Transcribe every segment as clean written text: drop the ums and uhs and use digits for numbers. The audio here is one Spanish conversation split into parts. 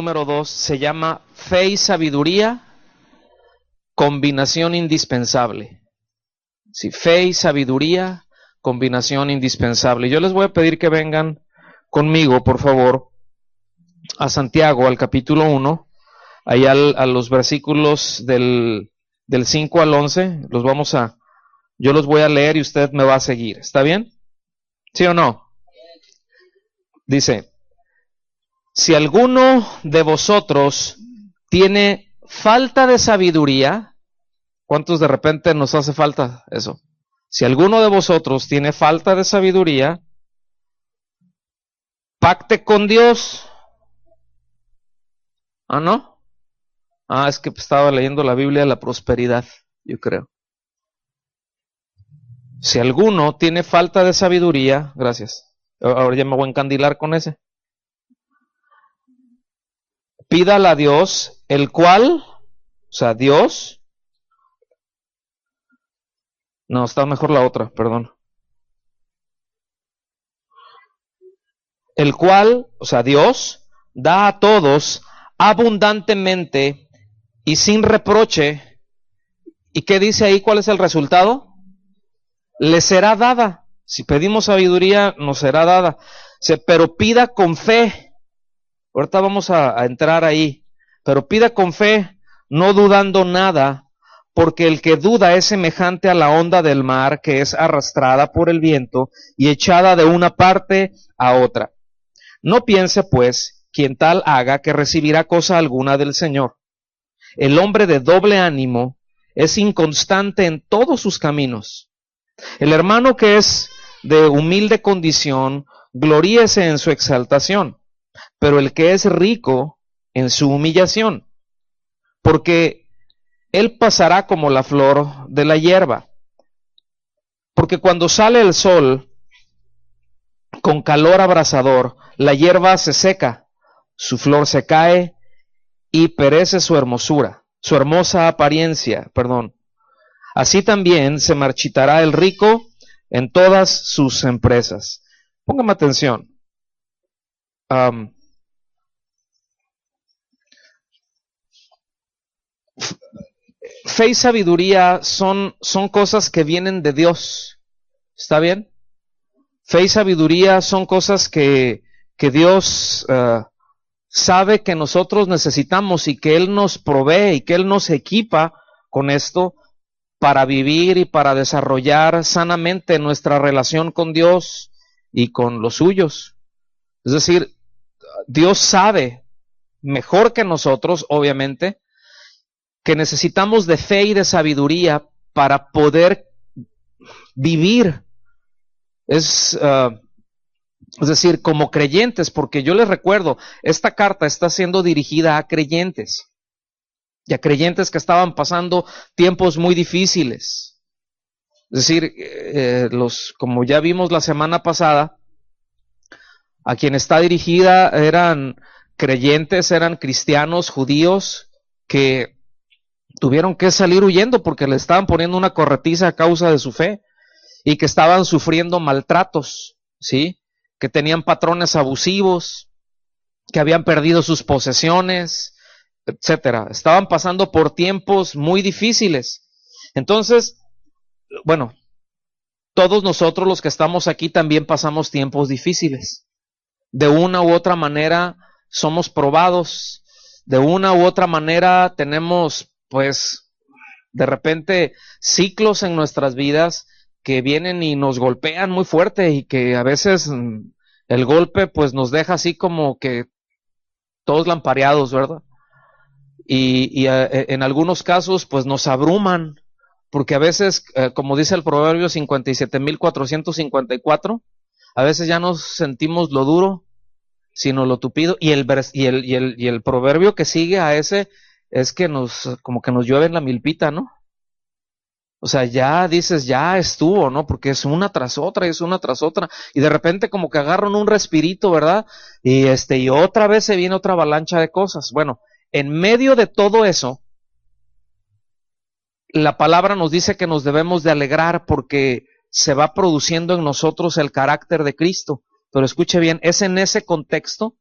número 2 se llama Fe y Sabiduría, combinación indispensable. Sí, fe y sabiduría, combinación indispensable. Yo les voy a pedir que vengan conmigo, por favor, a Santiago, al capítulo 1, ahí a los versículos del 5 al 11, yo los voy a leer y usted me va a seguir. ¿Está bien? ¿Sí o no? Dice, si alguno de vosotros tiene falta de sabiduría, ¿cuántos de repente nos hace falta eso? Si alguno de vosotros tiene falta de sabiduría, pacte con Dios. ¿Ah, no? Ah, es que estaba leyendo la Biblia de la prosperidad, yo creo. Si alguno tiene falta de sabiduría, gracias. Ahora ya me voy a encandilar con ese. Pídala a Dios, el cual, o sea, Dios. No, está mejor la otra, perdón. El cual, o sea, Dios, da a todos abundantemente y sin reproche. ¿Y qué dice ahí? ¿Cuál es el resultado? Le será dada. Si pedimos sabiduría, nos será dada. Pero pida con fe. Ahorita vamos a entrar ahí. Pero pida con fe, no dudando nada, porque el que duda es semejante a la onda del mar, que es arrastrada por el viento y echada de una parte a otra. No piense, pues, quien tal haga, que recibirá cosa alguna del Señor. El hombre de doble ánimo es inconstante en todos sus caminos. El hermano que es de humilde condición, gloríese en su exaltación, pero el que es rico en su humillación, porque él pasará como la flor de la hierba. Porque cuando sale el sol con calor abrasador, la hierba se seca, su flor se cae y perece su hermosura, su hermosa apariencia, Así también se marchitará el rico en todas sus empresas. Póngame atención. Fe y sabiduría son cosas que vienen de Dios. ¿Está bien? Fe y sabiduría son cosas que Dios sabe que nosotros necesitamos y que Él nos provee y que Él nos equipa con esto para vivir y para desarrollar sanamente nuestra relación con Dios y con los suyos. Es decir, Dios sabe mejor que nosotros, obviamente, que necesitamos de fe y de sabiduría para poder vivir. Es decir, como creyentes, porque yo les recuerdo, esta carta está siendo dirigida a creyentes, y a creyentes que estaban pasando tiempos muy difíciles. Es decir, como ya vimos la semana pasada, a quien está dirigida eran creyentes, eran cristianos, judíos, que tuvieron que salir huyendo porque le estaban poniendo una corretiza a causa de su fe, y que estaban sufriendo maltratos, ¿sí? Que tenían patrones abusivos, que habían perdido sus posesiones, etcétera. Estaban pasando por tiempos muy difíciles. Entonces, bueno, todos nosotros los que estamos aquí también pasamos tiempos difíciles. De una u otra manera somos probados, de una u otra manera tenemos, pues, de repente ciclos en nuestras vidas que vienen y nos golpean muy fuerte, y que a veces el golpe pues nos deja así como que todos lampareados, ¿verdad? Y en algunos casos pues nos abruman, porque a veces, como dice el Proverbio 57.454, a veces ya no sentimos lo duro, sino lo tupido, y el proverbio que sigue a ese es que como que nos llueve en la milpita, ¿no? O sea, ya dices, ya estuvo, ¿no? Porque es una tras otra, y de repente como que agarran un respirito, ¿verdad? Y otra vez se viene otra avalancha de cosas. Bueno, en medio de todo eso, la palabra nos dice que nos debemos de alegrar porque se va produciendo en nosotros el carácter de Cristo. Pero escuche bien, es en ese contexto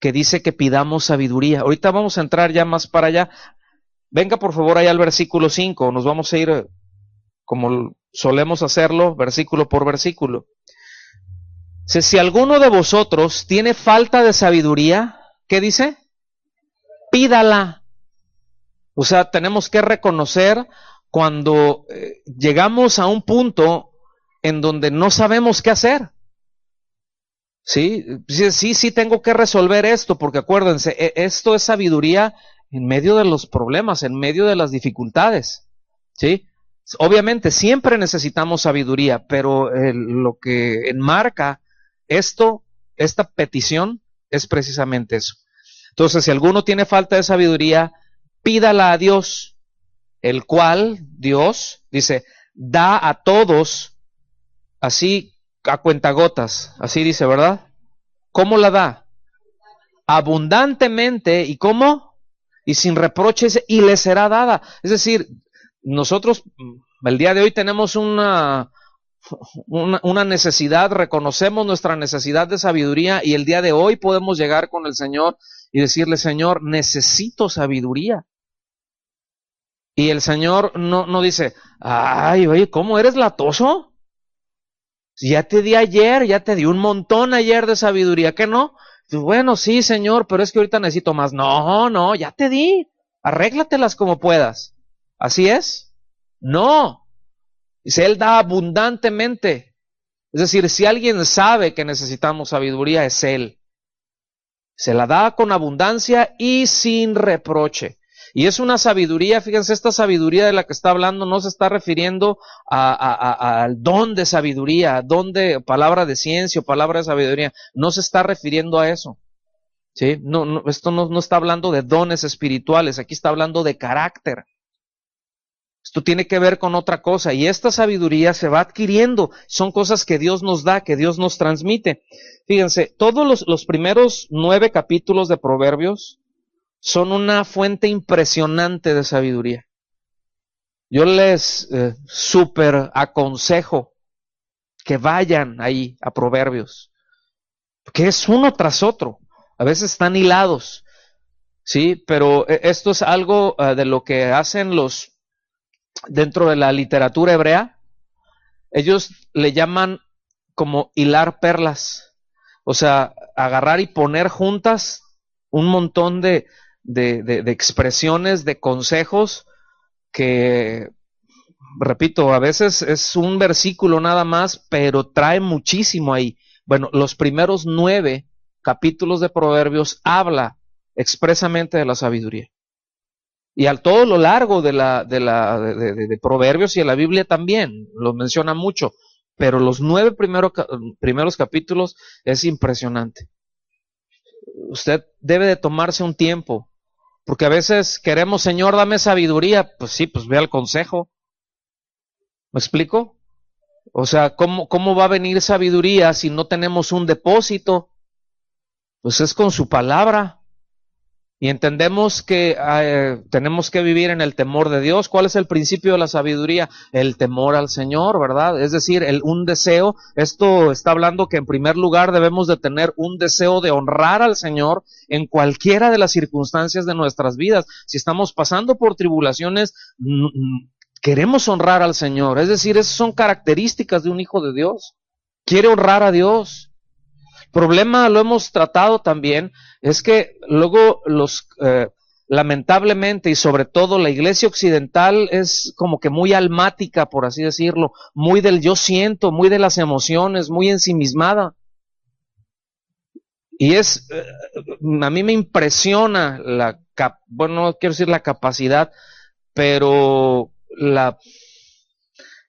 que dice que pidamos sabiduría. Ahorita vamos a entrar ya más para allá. Venga por favor allá al versículo 5, nos vamos a ir como solemos hacerlo, versículo por versículo. Si alguno de vosotros tiene falta de sabiduría, ¿qué dice? Pídala. O sea, tenemos que reconocer cuando llegamos a un punto en donde no sabemos qué hacer. Sí, tengo que resolver esto, porque acuérdense, esto es sabiduría en medio de los problemas, en medio de las dificultades. ¿Sí? Obviamente siempre necesitamos sabiduría, pero lo que enmarca esta petición es precisamente eso. Entonces, si alguno tiene falta de sabiduría, pídala a Dios, el cual, Dios, dice, da a todos así a cuentagotas, así dice, ¿verdad? ¿Cómo la da? Abundantemente, ¿y cómo? Y sin reproches, y le será dada. Es decir, nosotros el día de hoy tenemos una necesidad, reconocemos nuestra necesidad de sabiduría, y el día de hoy podemos llegar con el Señor y decirle, Señor, necesito sabiduría. Y el Señor no dice, ay, oye, ¿cómo eres latoso? Ya te di ayer, ya te di un montón ayer de sabiduría, ¿qué no? Bueno, sí, Señor, pero es que ahorita necesito más. No, ya te di, arréglatelas como puedas. ¿Así es? No. Dice, Él da abundantemente. Es decir, si alguien sabe que necesitamos sabiduría, es Él. Se la da con abundancia y sin reproche. Y es una sabiduría, fíjense, esta sabiduría de la que está hablando no se está refiriendo al don de sabiduría, don de palabra de ciencia o palabra de sabiduría, no se está refiriendo a eso. ¿Sí? Esto no está hablando de dones espirituales, aquí está hablando de carácter. Esto tiene que ver con otra cosa, y esta sabiduría se va adquiriendo, son cosas que Dios nos da, que Dios nos transmite. Fíjense, todos los primeros 9 capítulos de Proverbios son una fuente impresionante de sabiduría. Yo les súper aconsejo que vayan ahí a Proverbios, que es uno tras otro, a veces están hilados, ¿sí? Pero esto es algo de lo que hacen dentro de la literatura hebrea, ellos le llaman como hilar perlas, o sea, agarrar y poner juntas un montón de expresiones, de consejos que, repito, a veces es un versículo nada más, pero trae muchísimo ahí. Bueno, los primeros 9 capítulos de Proverbios habla expresamente de la sabiduría. Y al todo lo largo de Proverbios y de la Biblia también, lo menciona mucho, pero los 9 primeros capítulos es impresionante. Usted debe de tomarse un tiempo, porque a veces queremos, Señor, dame sabiduría, pues sí, pues ve al consejo. ¿Me explico? O sea, ¿cómo va a venir sabiduría si no tenemos un depósito? Pues es con su palabra. Y entendemos que tenemos que vivir en el temor de Dios. ¿Cuál es el principio de la sabiduría? El temor al Señor, ¿verdad? Es decir, un deseo. Esto está hablando que en primer lugar debemos de tener un deseo de honrar al Señor en cualquiera de las circunstancias de nuestras vidas. Si estamos pasando por tribulaciones, queremos honrar al Señor. Es decir, esas son características de un hijo de Dios. Quiere honrar a Dios. Problema, lo hemos tratado también, es que luego lamentablemente, y sobre todo la iglesia occidental es como que muy almática, por así decirlo, muy del yo siento, muy de las emociones, muy ensimismada. Y a mí me impresiona bueno, no quiero decir la capacidad, pero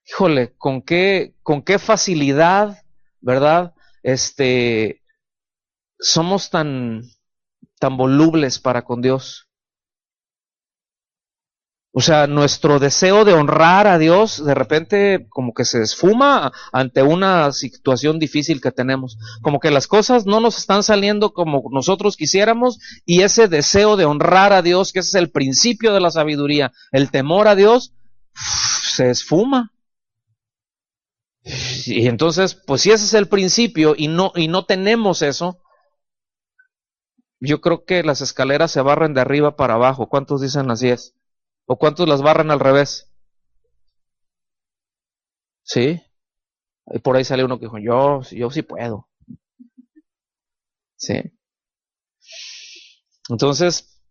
híjole, con qué facilidad, ¿verdad? Somos tan volubles para con Dios. O sea, nuestro deseo de honrar a Dios de repente como que se esfuma ante una situación difícil que tenemos. Como que las cosas no nos están saliendo como nosotros quisiéramos, y ese deseo de honrar a Dios, que ese es el principio de la sabiduría, el temor a Dios, se esfuma. Y entonces, pues si ese es el principio y no tenemos eso, Yo creo que las escaleras se barren de arriba para abajo. ¿Cuántos dicen así es? ¿O cuántos las barren al revés? ¿Sí? Y por ahí sale uno que dijo, yo sí puedo. ¿Sí? Entonces,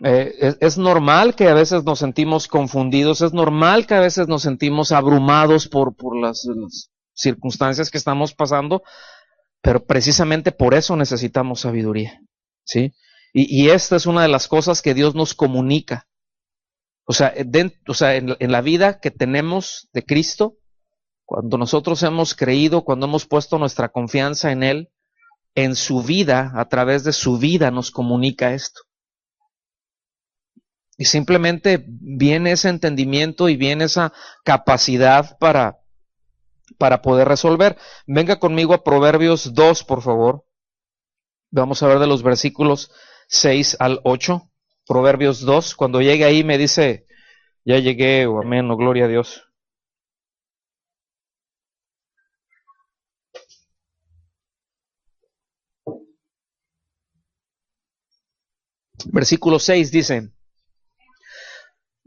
es normal que a veces nos sentimos confundidos, es normal que a veces nos sentimos abrumados por las circunstancias que estamos pasando, pero precisamente por eso necesitamos sabiduría, ¿sí? Y esta es una de las cosas que Dios nos comunica. O sea, en la vida que tenemos de Cristo, cuando nosotros hemos creído, cuando hemos puesto nuestra confianza en Él, en su vida, a través de su vida, nos comunica esto. Y simplemente viene ese entendimiento y viene esa capacidad para poder resolver. Venga conmigo a Proverbios 2, por favor. Vamos a ver de los versículos 6 al 8. Proverbios 2. Cuando llegue ahí me dice, ya llegué, o amén, o gloria a Dios. Versículo 6 dice,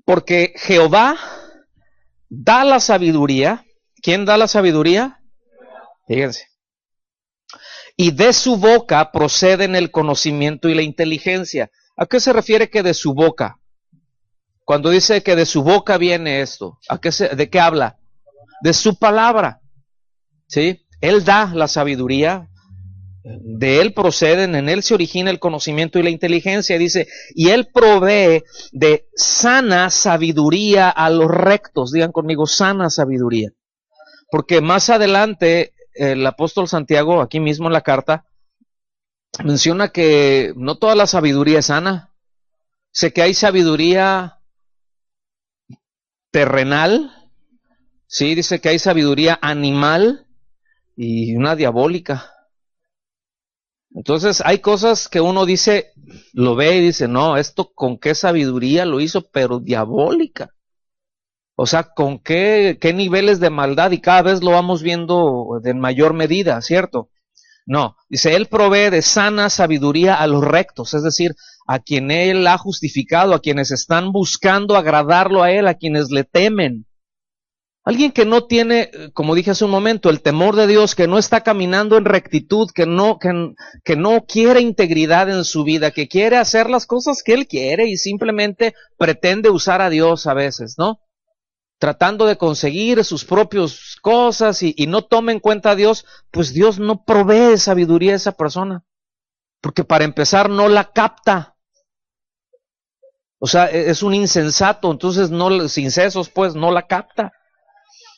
porque Jehová da la sabiduría. ¿Quién da la sabiduría? Fíjense. Y de su boca proceden el conocimiento y la inteligencia. ¿A qué se refiere que de su boca? Cuando dice que de su boca viene esto, ¿de qué habla? De su palabra. ¿Sí? Él da la sabiduría, de él proceden, en él se origina el conocimiento y la inteligencia. Dice, y él provee de sana sabiduría a los rectos. Digan conmigo, sana sabiduría. Porque más adelante el apóstol Santiago, aquí mismo en la carta, menciona que no toda la sabiduría es sana. Sé que hay sabiduría terrenal, sí, dice que hay sabiduría animal y una diabólica. Entonces hay cosas que uno dice, lo ve y dice, no, esto con qué sabiduría lo hizo, pero diabólica. O sea, con qué niveles de maldad, y cada vez lo vamos viendo en mayor medida, ¿cierto? No, dice, él provee de sana sabiduría a los rectos, es decir, a quien él ha justificado, a quienes están buscando agradarlo a él, a quienes le temen. Alguien que no tiene, como dije hace un momento, el temor de Dios, que no está caminando en rectitud, que no quiere integridad en su vida, que quiere hacer las cosas que él quiere y simplemente pretende usar a Dios a veces, ¿no? Tratando de conseguir sus propias cosas y no toma en cuenta a Dios, pues Dios no provee sabiduría a esa persona. Porque para empezar no la capta. O sea, es un insensato, entonces sin sesos, pues no la capta.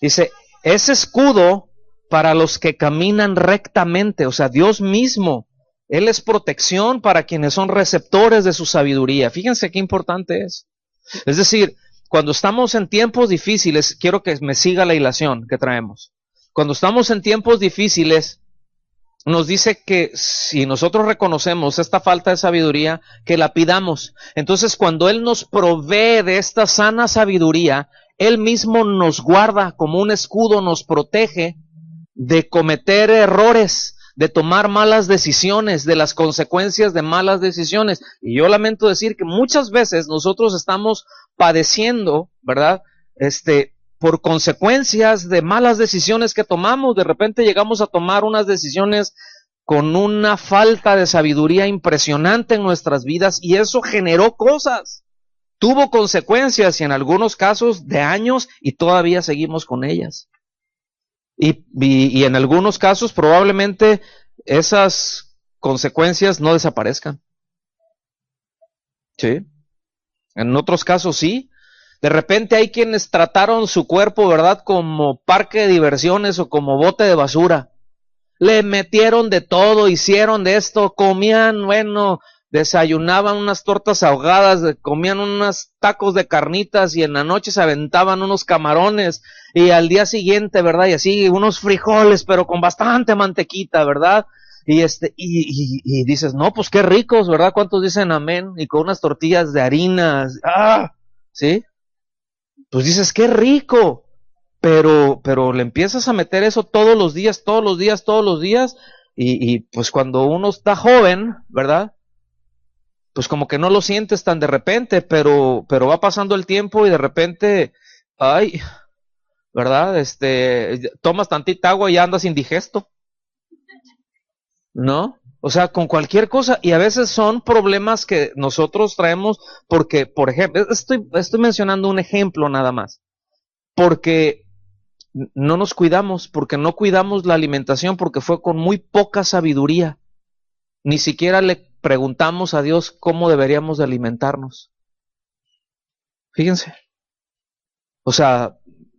Dice, es escudo para los que caminan rectamente, o sea, Dios mismo, Él es protección para quienes son receptores de su sabiduría. Fíjense qué importante es. Es decir, cuando estamos en tiempos difíciles, quiero que me siga la hilación que traemos. Cuando estamos en tiempos difíciles, nos dice que si nosotros reconocemos esta falta de sabiduría, que la pidamos. Entonces, cuando Él nos provee de esta sana sabiduría, Él mismo nos guarda como un escudo, nos protege de cometer errores, de tomar malas decisiones, de las consecuencias de malas decisiones. Y yo lamento decir que muchas veces nosotros estamos padeciendo, ¿verdad? Por consecuencias de malas decisiones que tomamos. De repente llegamos a tomar unas decisiones con una falta de sabiduría impresionante en nuestras vidas y eso generó cosas. Tuvo consecuencias y en algunos casos de años y todavía seguimos con ellas. Y en algunos casos probablemente esas consecuencias no desaparezcan. ¿Sí? En otros casos sí. De repente hay quienes trataron su cuerpo, ¿verdad?, como parque de diversiones o como bote de basura. Le metieron de todo, hicieron de esto, comían, bueno, desayunaban unas tortas ahogadas, comían unos tacos de carnitas y en la noche se aventaban unos camarones y al día siguiente, ¿verdad? Y así unos frijoles, pero con bastante mantequita, ¿verdad? Y dices, no, pues qué ricos, ¿verdad? ¿Cuántos dicen amén? Y con unas tortillas de harina, ¿sí? Pues dices, qué rico, pero le empiezas a meter eso todos los días, y pues cuando uno está joven, ¿verdad? pues como que no lo sientes tan de repente, pero va pasando el tiempo y de repente, ay, ¿verdad? Tomas tantita agua y andas indigesto, ¿no? O sea, con cualquier cosa, y a veces son problemas que nosotros traemos porque, por ejemplo, estoy mencionando un ejemplo nada más, porque no nos cuidamos, porque no cuidamos la alimentación, porque fue con muy poca sabiduría. Ni siquiera le preguntamos a Dios cómo deberíamos de alimentarnos. Fíjense. O sea,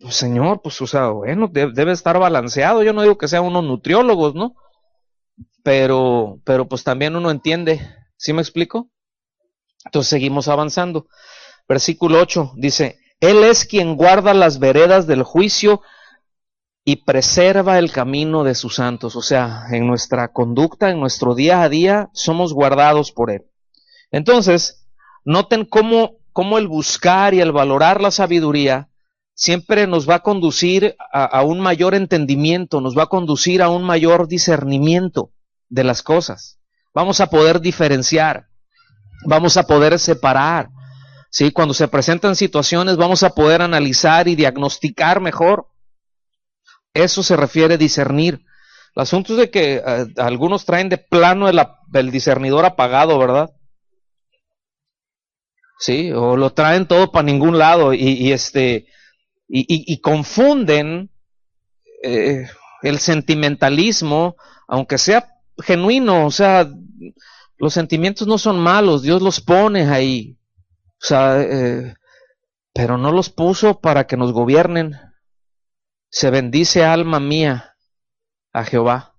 Señor, pues, o sea, bueno, debe estar balanceado. Yo no digo que sean unos nutriólogos, ¿no? Pero pues también uno entiende. ¿Sí me explico? Entonces seguimos avanzando. Versículo 8 dice, Él es quien guarda las veredas del juicio y preserva el camino de sus santos. O sea, en nuestra conducta, en nuestro día a día, somos guardados por Él. Entonces, noten cómo el buscar y el valorar la sabiduría siempre nos va a conducir a un mayor entendimiento, nos va a conducir a un mayor discernimiento de las cosas. Vamos a poder diferenciar, vamos a poder separar. ¿Sí? Cuando se presentan situaciones, vamos a poder analizar y diagnosticar mejor. Eso se refiere a discernir. El asunto es de que algunos traen de plano el discernidor apagado, ¿verdad? Sí, o lo traen todo para ningún lado y confunden el sentimentalismo, aunque sea genuino. O sea, los sentimientos no son malos, Dios los pone ahí, o sea, pero no los puso para que nos gobiernen. Se bendice, alma mía, a Jehová,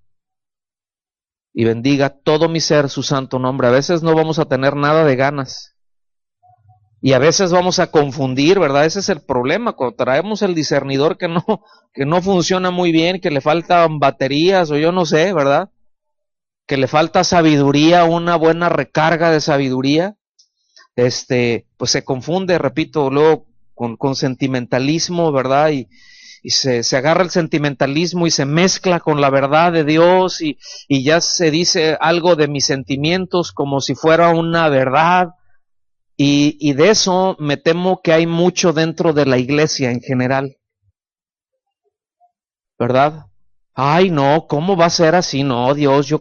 y bendiga todo mi ser su santo nombre. A veces no vamos a tener nada de ganas. Y a veces vamos a confundir, ¿verdad? Ese es el problema, cuando traemos el discernidor que no funciona muy bien, que le faltan baterías o yo no sé, ¿verdad? Que le falta sabiduría, una buena recarga de sabiduría, pues se confunde, repito, luego con sentimentalismo, ¿verdad? Y se agarra el sentimentalismo y se mezcla con la verdad de Dios y ya se dice algo de mis sentimientos como si fuera una verdad. Y de eso me temo que hay mucho dentro de la iglesia en general, ¿verdad? Ay, no, ¿cómo va a ser así? No, Dios, yo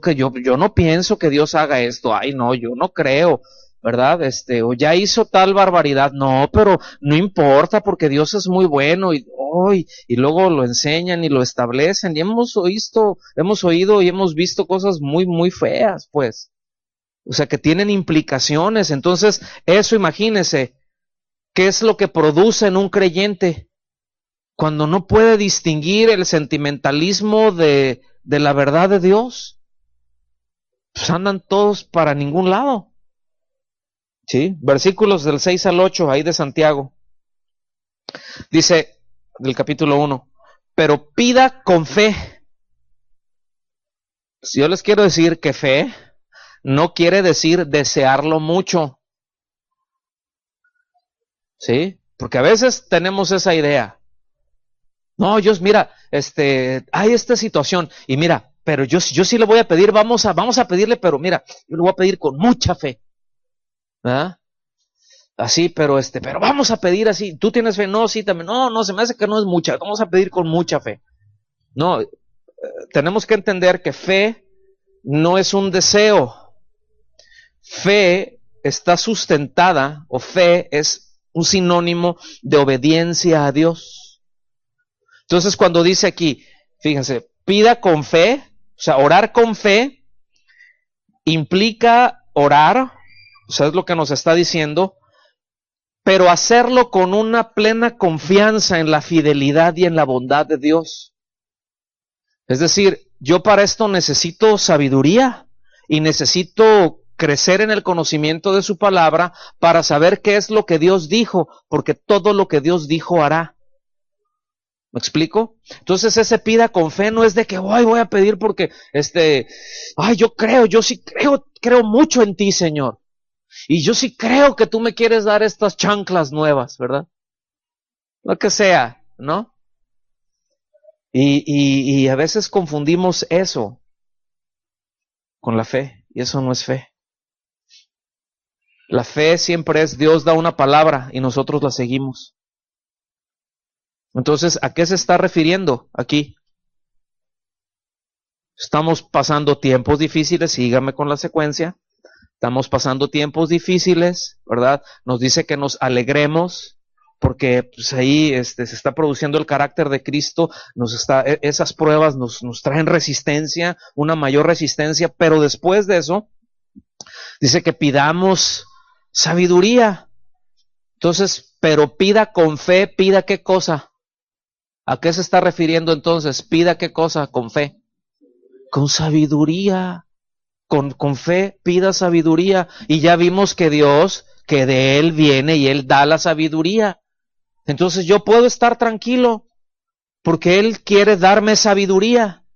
no pienso que Dios haga esto. Ay, no, yo no creo, ¿verdad? O ya hizo tal barbaridad. No, pero no importa porque Dios es muy bueno y luego lo enseñan y lo establecen y hemos oído y hemos visto cosas muy, muy feas, pues. O sea, que tienen implicaciones. Entonces, eso imagínese, ¿qué es lo que produce en un creyente cuando no puede distinguir el sentimentalismo de la verdad de Dios? Pues andan todos para ningún lado. ¿Sí? Versículos del 6 al 8, ahí de Santiago. Dice, del capítulo 1, pero pida con fe. Si yo les quiero decir que fe no quiere decir desearlo mucho. ¿Sí? Porque a veces tenemos esa idea. No, Dios, mira, hay esta situación y mira, pero yo sí le voy a pedir, vamos a pedirle, pero mira, yo le voy a pedir con mucha fe, ¿verdad? Así, pero vamos a pedir así. ¿Tú tienes fe? No, sí, también. No, se me hace que no es mucha. Vamos a pedir con mucha fe. No, tenemos que entender que fe no es un deseo. Fe está sustentada, o fe es un sinónimo de obediencia a Dios. Entonces, cuando dice aquí, fíjense, pida con fe, o sea, orar con fe implica orar, o sea, es lo que nos está diciendo, pero hacerlo con una plena confianza en la fidelidad y en la bondad de Dios. Es decir, yo para esto necesito sabiduría y necesito crecer en el conocimiento de su palabra para saber qué es lo que Dios dijo, porque todo lo que Dios dijo hará. ¿Me explico? Entonces ese pida con fe no es de que voy a pedir porque yo sí creo mucho en ti, Señor. Y yo sí creo que tú me quieres dar estas chanclas nuevas, ¿verdad? Lo que sea, ¿no? Y a veces confundimos eso con la fe, y eso no es fe. La fe siempre es Dios da una palabra y nosotros la seguimos. Entonces, ¿a qué se está refiriendo aquí? Estamos pasando tiempos difíciles, sígame con la secuencia. Estamos pasando tiempos difíciles, ¿verdad? Nos dice que nos alegremos porque pues, ahí se está produciendo el carácter de Cristo, esas pruebas nos traen resistencia, una mayor resistencia, pero después de eso, dice que pidamos sabiduría. Entonces, pero pida con fe, pida qué cosa. ¿A qué se está refiriendo entonces? Pida qué cosa con fe. Con sabiduría. Con fe, pida sabiduría. Y ya vimos que Dios, que de Él viene y Él da la sabiduría. Entonces yo puedo estar tranquilo porque Él quiere darme sabiduría.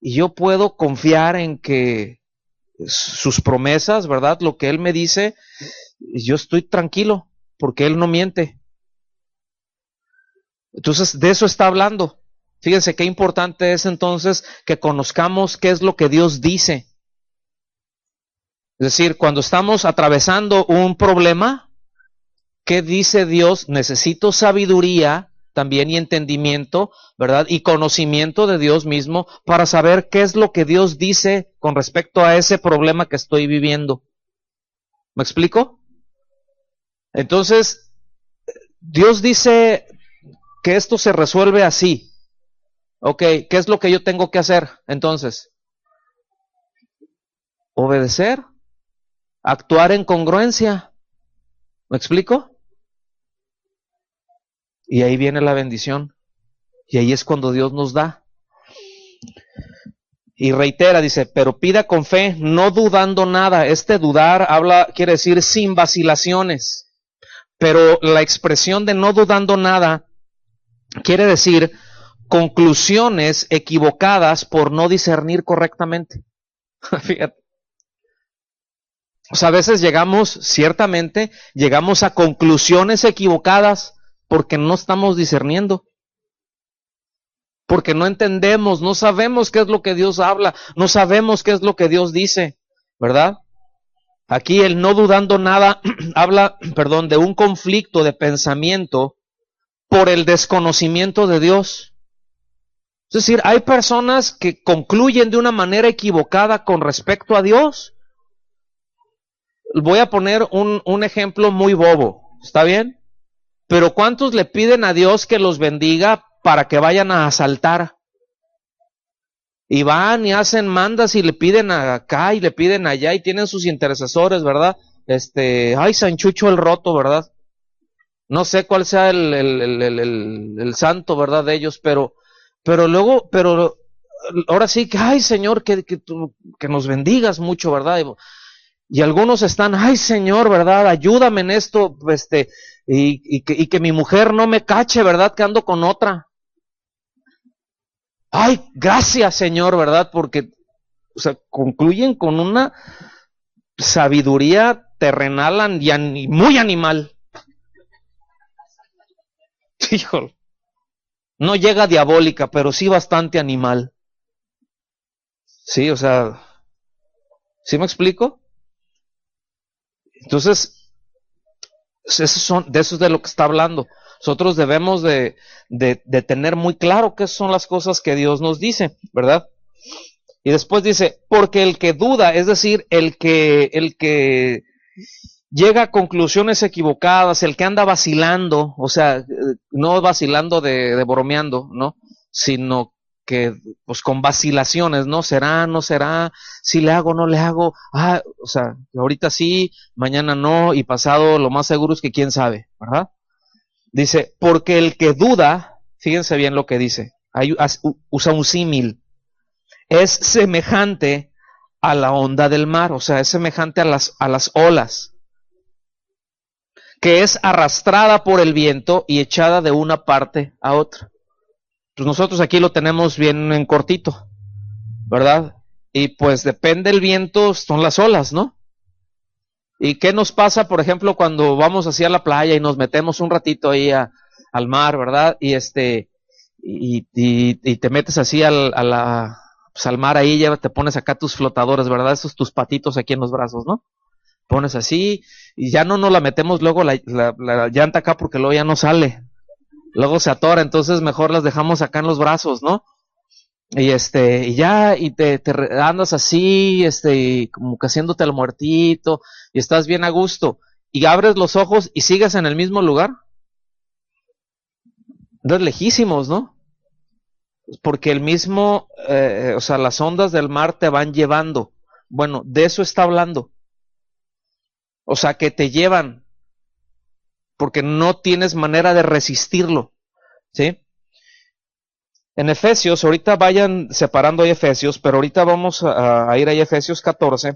Y yo puedo confiar en que sus promesas, ¿verdad? Lo que Él me dice, yo estoy tranquilo porque Él no miente. Entonces de eso está hablando. Fíjense qué importante es entonces que conozcamos qué es lo que Dios dice. Es decir, cuando estamos atravesando un problema, ¿qué dice Dios? Necesito sabiduría también y entendimiento, ¿verdad? Y conocimiento de Dios mismo para saber qué es lo que Dios dice con respecto a ese problema que estoy viviendo. ¿Me explico? Entonces, Dios dice que esto se resuelve así. Ok, ¿qué es lo que yo tengo que hacer entonces? Obedecer. Actuar en congruencia. ¿Me explico? Y ahí viene la bendición. Y ahí es cuando Dios nos da. Y reitera, dice, pero pida con fe, no dudando nada. Dudar quiere decir sin vacilaciones. Pero la expresión de no dudando nada quiere decir conclusiones equivocadas por no discernir correctamente. Fíjate. O sea, a veces ciertamente llegamos a conclusiones equivocadas porque no estamos discerniendo. Porque no entendemos, no sabemos qué es lo que Dios habla, no sabemos qué es lo que Dios dice, ¿verdad? Aquí el no dudando nada habla, de un conflicto de pensamiento por el desconocimiento de Dios. Es decir, hay personas que concluyen de una manera equivocada con respecto a Dios. Voy a poner un ejemplo muy bobo, ¿está bien? Pero ¿cuántos le piden a Dios que los bendiga para que vayan a asaltar? Y van y hacen mandas y le piden acá y le piden allá y tienen sus intercesores, ¿verdad? Ay, Sanchucho el roto, ¿verdad? No sé cuál sea el santo, ¿verdad? De ellos, pero ahora sí que, ay, Señor, que nos bendigas mucho, ¿verdad? Y algunos están, ay, Señor, ¿verdad? Ayúdame en esto, y que mi mujer no me cache, ¿verdad? Que ando con otra. Ay, gracias, Señor, ¿verdad? Porque, concluyen con una sabiduría terrenal y muy animal. Híjole. No llega diabólica, pero sí bastante animal. Sí, ¿sí me explico? Entonces, de eso es de lo que está hablando. Nosotros debemos de tener muy claro qué son las cosas que Dios nos dice, ¿verdad? Y después dice, porque el que duda, es decir, el que llega a conclusiones equivocadas, el que anda vacilando, no vacilando de bromeando, ¿no? Sino que, pues con vacilaciones, ¿no? ¿Será, no será? Si le hago, no le hago. Ahorita sí, mañana no, y pasado lo más seguro es que quién sabe, ¿verdad? Dice, porque el que duda, fíjense bien lo que dice, usa un símil, es semejante a la onda del mar, es semejante a las olas, que es arrastrada por el viento y echada de una parte a otra. Pues nosotros aquí lo tenemos bien en cortito, ¿verdad? Y pues depende del viento, son las olas, ¿no? ¿Y qué nos pasa, por ejemplo, cuando vamos hacia la playa y nos metemos un ratito ahí al mar, ¿verdad? Y y te metes así al mar ahí, ya te pones acá tus flotadores, ¿verdad? Esos tus patitos aquí en los brazos, ¿no? Pones así, y ya no nos la metemos luego la llanta acá porque luego ya no sale. Luego se atora, entonces mejor las dejamos acá en los brazos, ¿no? Y y ya, y andas así, y como que haciéndote el muertito, y estás bien a gusto, y abres los ojos y sigues en el mismo lugar. Andas lejísimos, ¿no? Porque el mismo, o sea, las ondas del mar te van llevando. Bueno, de eso está hablando. O sea, que te llevan, porque no tienes manera de resistirlo, ¿sí? En Efesios, ahorita vayan separando ahí Efesios, pero ahorita vamos a ir a Efesios 14,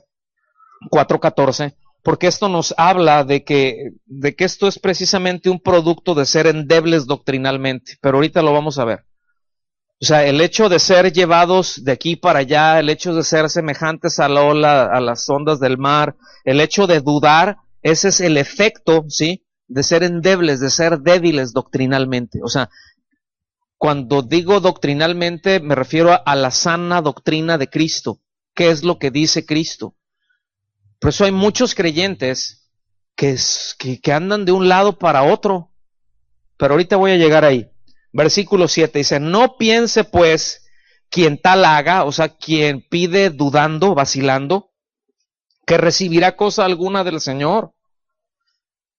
4:14, porque esto nos habla de que esto es precisamente un producto de ser endebles doctrinalmente, pero ahorita lo vamos a ver. O sea, el hecho de ser llevados de aquí para allá, el hecho de ser semejantes a la ola, a las ondas del mar, el hecho de dudar, ese es el efecto, ¿sí? De ser endebles, de ser débiles doctrinalmente. O sea, cuando digo doctrinalmente me refiero a la sana doctrina de Cristo. ¿Qué es lo que dice Cristo? Por eso hay muchos creyentes que andan de un lado para otro. Pero ahorita voy a llegar ahí. Versículo 7 dice, no piense pues quien tal haga, o sea, quien pide dudando, vacilando, que recibirá cosa alguna del Señor.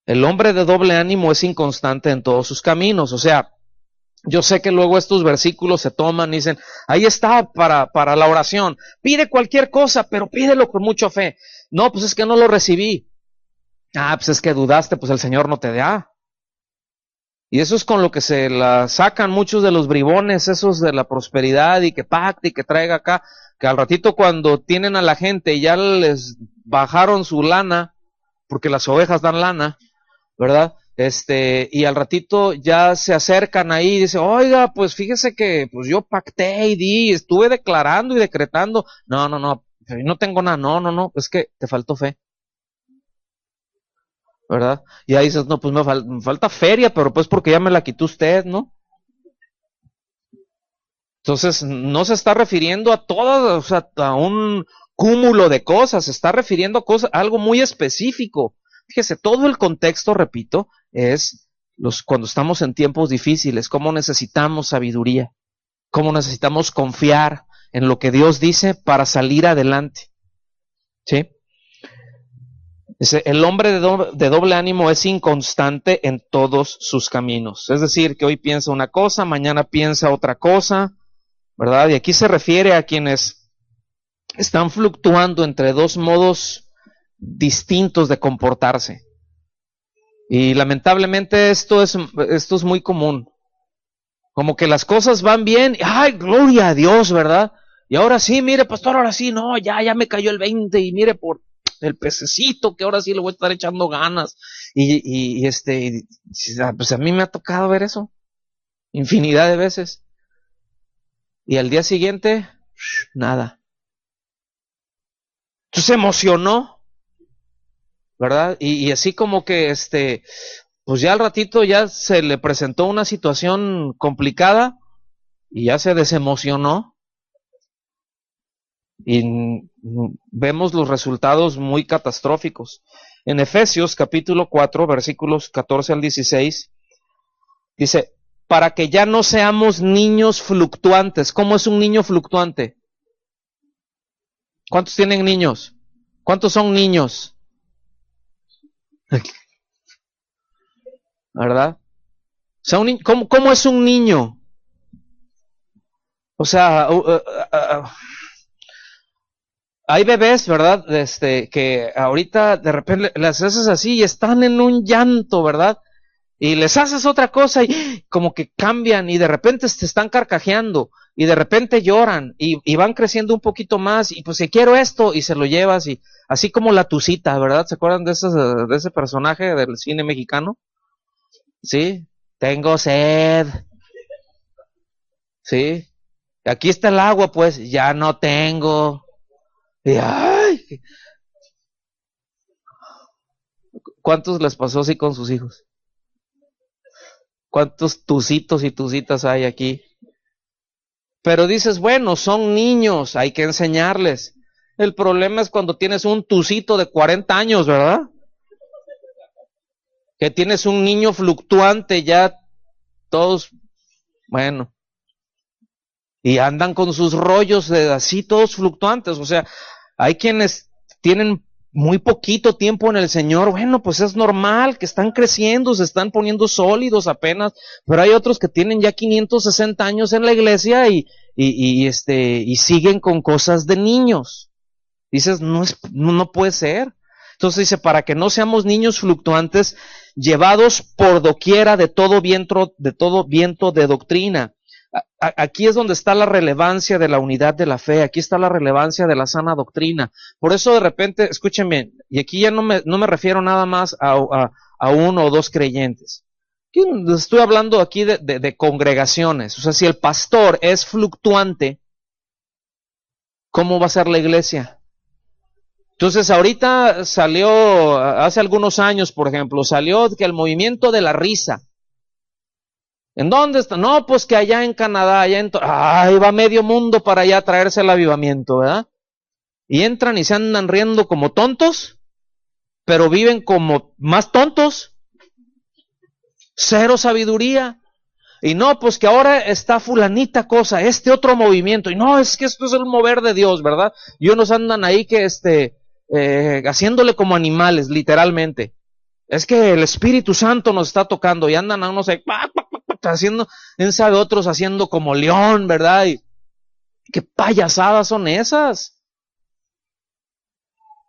El hombre de doble ánimo es inconstante en todos sus caminos. O sea, yo sé que luego estos versículos se toman y dicen, ahí está para la oración, pide cualquier cosa, pero pídelo con mucha fe. No, pues es que no lo recibí. Ah, pues es que dudaste, pues el Señor no te da. Y eso es con lo que se la sacan muchos de los bribones, esos de la prosperidad y que pacte y que traiga acá, que al ratito cuando tienen a la gente y ya les bajaron su lana, porque las ovejas dan lana, ¿verdad? Y al ratito ya se acercan ahí y dicen, oiga, pues fíjese que pues yo pacté y estuve declarando y decretando. No, no tengo nada, no, es que te faltó fe, ¿verdad? Y ahí dices, no, pues me falta feria, pero pues porque ya me la quitó usted, ¿no? Entonces, no se está refiriendo a todo, o sea, a un cúmulo de cosas, se está refiriendo a cosas, a algo muy específico. Fíjese, todo el contexto, repito, es cuando estamos en tiempos difíciles, cómo necesitamos sabiduría, cómo necesitamos confiar en lo que Dios dice para salir adelante. ¿Sí? Dice, el hombre de doble ánimo es inconstante en todos sus caminos. Es decir, que hoy piensa una cosa, mañana piensa otra cosa, ¿verdad? Y aquí se refiere a quienes están fluctuando entre dos modos distintos de comportarse. Y lamentablemente esto es muy común. Como que las cosas van bien, ¡ay, gloria a Dios!, ¿verdad? Y ahora sí, mire, pastor, ahora sí, no, ya me cayó el 20 y mire por el pececito que ahora sí le voy a estar echando ganas. Pues a mí me ha tocado ver eso infinidad de veces. Y al día siguiente, nada. Entonces se emocionó, ¿verdad? Y así como que pues ya al ratito ya se le presentó una situación complicada y ya se desemocionó y vemos los resultados muy catastróficos. En Efesios capítulo 4 versículos 14 al 16 dice, para que ya no seamos niños fluctuantes. ¿Cómo es un niño fluctuante? ¿Cuántos tienen niños? ¿Cuántos son niños? ¿Verdad? O sea, ¿cómo es un niño? O sea, hay bebés, ¿verdad? Que ahorita de repente les haces así y están en un llanto, ¿verdad? Y les haces otra cosa y como que cambian y de repente se están carcajeando y de repente lloran y van creciendo un poquito más y pues si quiero esto y se lo llevas y así como la Tucita, ¿verdad? ¿Se acuerdan de ese personaje del cine mexicano? Sí, tengo sed. Sí, aquí está el agua, pues ya no tengo. Y, ay, ¿cuántos les pasó así con sus hijos? ¿Cuántos tucitos y tucitas hay aquí? Pero dices, bueno, son niños, hay que enseñarles. El problema es cuando tienes un tucito de 40 años, ¿verdad? Que tienes un niño fluctuante ya, todos, bueno, y andan con sus rollos así todos fluctuantes. O sea, hay quienes tienen muy poquito tiempo en el Señor. Bueno, pues es normal que están creciendo, se están poniendo sólidos apenas, pero hay otros que tienen ya 560 años en la iglesia y siguen con cosas de niños. Dices, no puede ser. Entonces dice, para que no seamos niños fluctuantes, llevados por doquiera de todo viento de doctrina. Aquí es donde está la relevancia de la unidad de la fe, aquí está la relevancia de la sana doctrina. Por eso de repente, escúchenme, y aquí ya no me refiero nada más a uno o dos creyentes. Aquí estoy hablando aquí de congregaciones. O sea, si el pastor es fluctuante, ¿cómo va a ser la iglesia? Entonces ahorita salió, hace algunos años por ejemplo, salió que el movimiento de la risa. ¿En dónde está? No, pues que allá en Canadá, ahí va medio mundo para allá a traerse el avivamiento, ¿verdad? Y entran y se andan riendo como tontos, pero viven como más tontos. Cero sabiduría. Y no, pues que ahora está fulanita cosa, este otro movimiento. Y no, es que esto es el mover de Dios, ¿verdad? Y unos andan ahí que haciéndole como animales, literalmente. Es que el Espíritu Santo nos está tocando y andan a unos haciendo, sabe, otros haciendo como león, ¿verdad? Y qué payasadas son esas.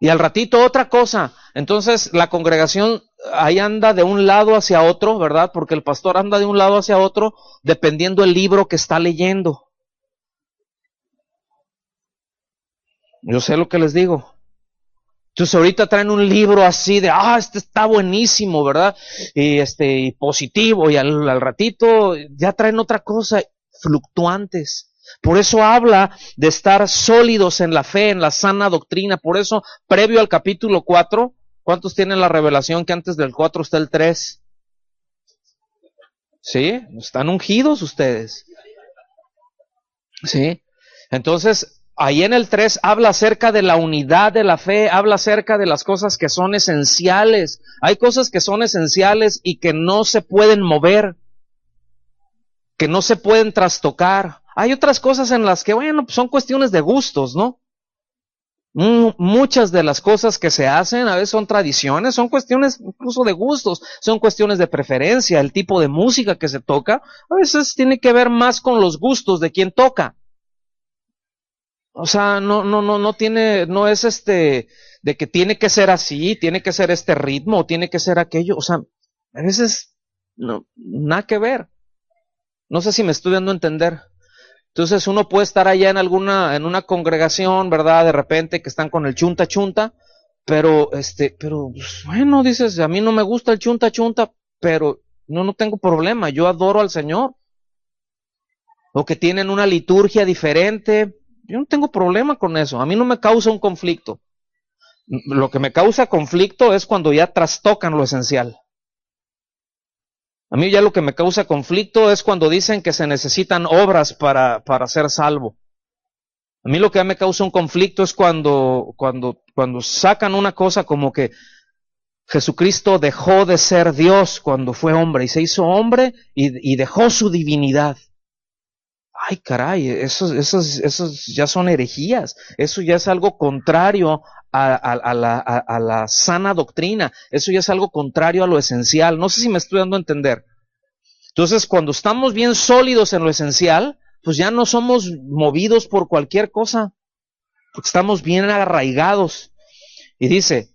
Y al ratito otra cosa. Entonces la congregación ahí anda de un lado hacia otro, ¿verdad? Porque el pastor anda de un lado hacia otro dependiendo el libro que está leyendo. Yo sé lo que les digo. Entonces ahorita traen un libro así de, este está buenísimo, ¿verdad? Y positivo, y al ratito ya traen otra cosa, fluctuantes. Por eso habla de estar sólidos en la fe, en la sana doctrina. Por eso, previo al capítulo 4, ¿cuántos tienen la revelación que antes del 4 está el 3? ¿Sí? Están ungidos ustedes. ¿Sí? Entonces, ahí en el 3 habla acerca de la unidad de la fe, habla acerca de las cosas que son esenciales. Hay cosas que son esenciales y que no se pueden mover, que no se pueden trastocar. Hay otras cosas en las que, bueno, pues son cuestiones de gustos, ¿no? Muchas de las cosas que se hacen a veces son tradiciones, son cuestiones incluso de gustos, son cuestiones de preferencia, el tipo de música que se toca, a veces tiene que ver más con los gustos de quien toca. O sea, no es de que tiene que ser así, tiene que ser este ritmo, tiene que ser aquello. O sea, a veces no, nada que ver. No sé si me estoy dando a entender. Entonces uno puede estar allá en una congregación, ¿verdad? De repente que están con el chunta chunta, pero pues, bueno, dices, a mí no me gusta el chunta chunta, pero no tengo problema, yo adoro al Señor. O que tienen una liturgia diferente. Yo no tengo problema con eso, a mí no me causa un conflicto. Lo que me causa conflicto es cuando ya trastocan lo esencial. A mí ya lo que me causa conflicto es cuando dicen que se necesitan obras para ser salvo. A mí lo que ya me causa un conflicto es cuando sacan una cosa como que Jesucristo dejó de ser Dios cuando fue hombre y se hizo hombre y dejó su divinidad. Ay, caray, esos ya son herejías, eso ya es algo contrario a la sana doctrina, eso ya es algo contrario a lo esencial. No sé si me estoy dando a entender. Entonces, cuando estamos bien sólidos en lo esencial, pues ya no somos movidos por cualquier cosa, porque estamos bien arraigados. Y dice,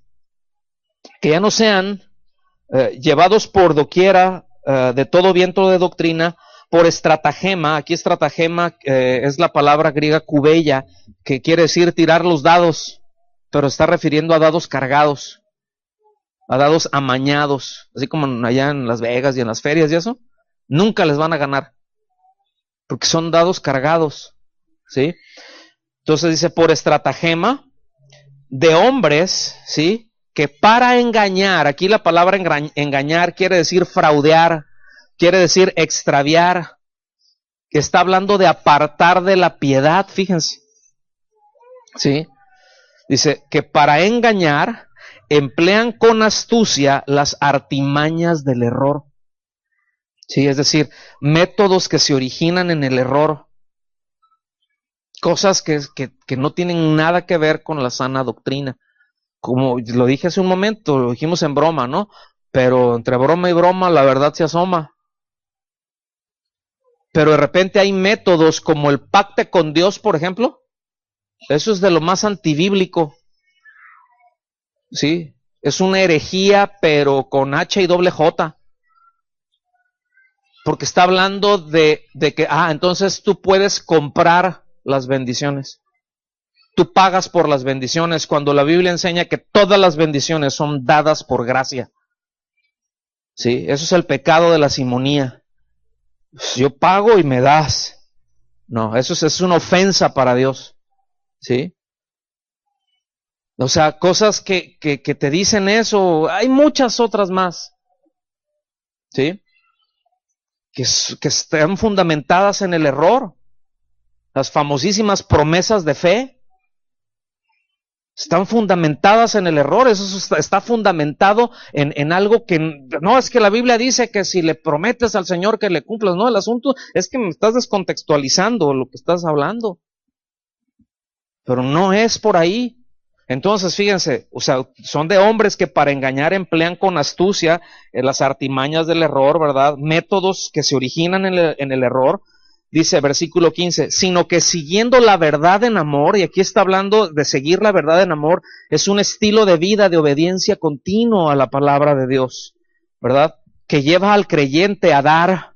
que ya no sean llevados por doquiera de todo viento de doctrina, por estratagema. Aquí estratagema es la palabra griega kubeia, que quiere decir tirar los dados, pero está refiriendo a dados cargados, a dados amañados, así como allá en Las Vegas y en las ferias y eso. Nunca les van a ganar, porque son dados cargados, ¿sí? Entonces dice, por estratagema de hombres, ¿sí? Que para engañar, aquí la palabra engañar quiere decir fraudear, quiere decir extraviar, que está hablando de apartar de la piedad, fíjense, ¿sí? Dice que para engañar emplean con astucia las artimañas del error. Sí, es decir, métodos que se originan en el error, cosas que no tienen nada que ver con la sana doctrina. Como lo dije hace un momento, lo dijimos en broma, ¿no? Pero entre broma y broma la verdad se asoma. Pero de repente hay métodos como el pacto con Dios, por ejemplo. Eso es de lo más antibíblico. Sí, es una herejía, pero con H y doble J. Porque está hablando de que, entonces tú puedes comprar las bendiciones. Tú pagas por las bendiciones, cuando la Biblia enseña que todas las bendiciones son dadas por gracia. Sí, eso es el pecado de la simonía. Yo pago y me das. No, eso es una ofensa para Dios. ¿Sí? O sea, cosas que te dicen eso, hay muchas otras más. ¿Sí? Que están fundamentadas en el error. Las famosísimas promesas de fe están fundamentadas en el error. Eso está fundamentado en algo que no es que la Biblia dice que si le prometes al Señor que le cumplas. No, el asunto es que me estás descontextualizando lo que estás hablando, pero no es por ahí. Entonces, fíjense, o sea, son de hombres que para engañar emplean con astucia las artimañas del error, ¿verdad? Métodos que se originan en el error. Dice versículo 15, sino que siguiendo la verdad en amor, y aquí está hablando de seguir la verdad en amor, es un estilo de vida de obediencia continua a la palabra de Dios, ¿verdad? Que lleva al creyente a dar.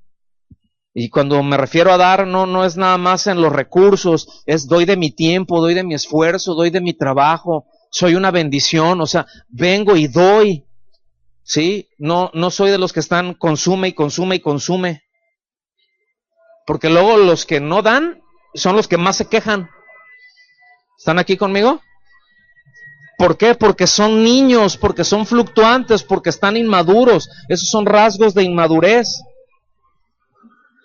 Y cuando me refiero a dar, no es nada más en los recursos, es doy de mi tiempo, doy de mi esfuerzo, doy de mi trabajo, soy una bendición, o sea, vengo y doy, ¿sí? No soy de los que están consume y consume y consume, porque luego los que no dan son los que más se quejan. ¿Están aquí conmigo? ¿Por qué? Porque son niños, porque son fluctuantes, porque están inmaduros, esos son rasgos de inmadurez.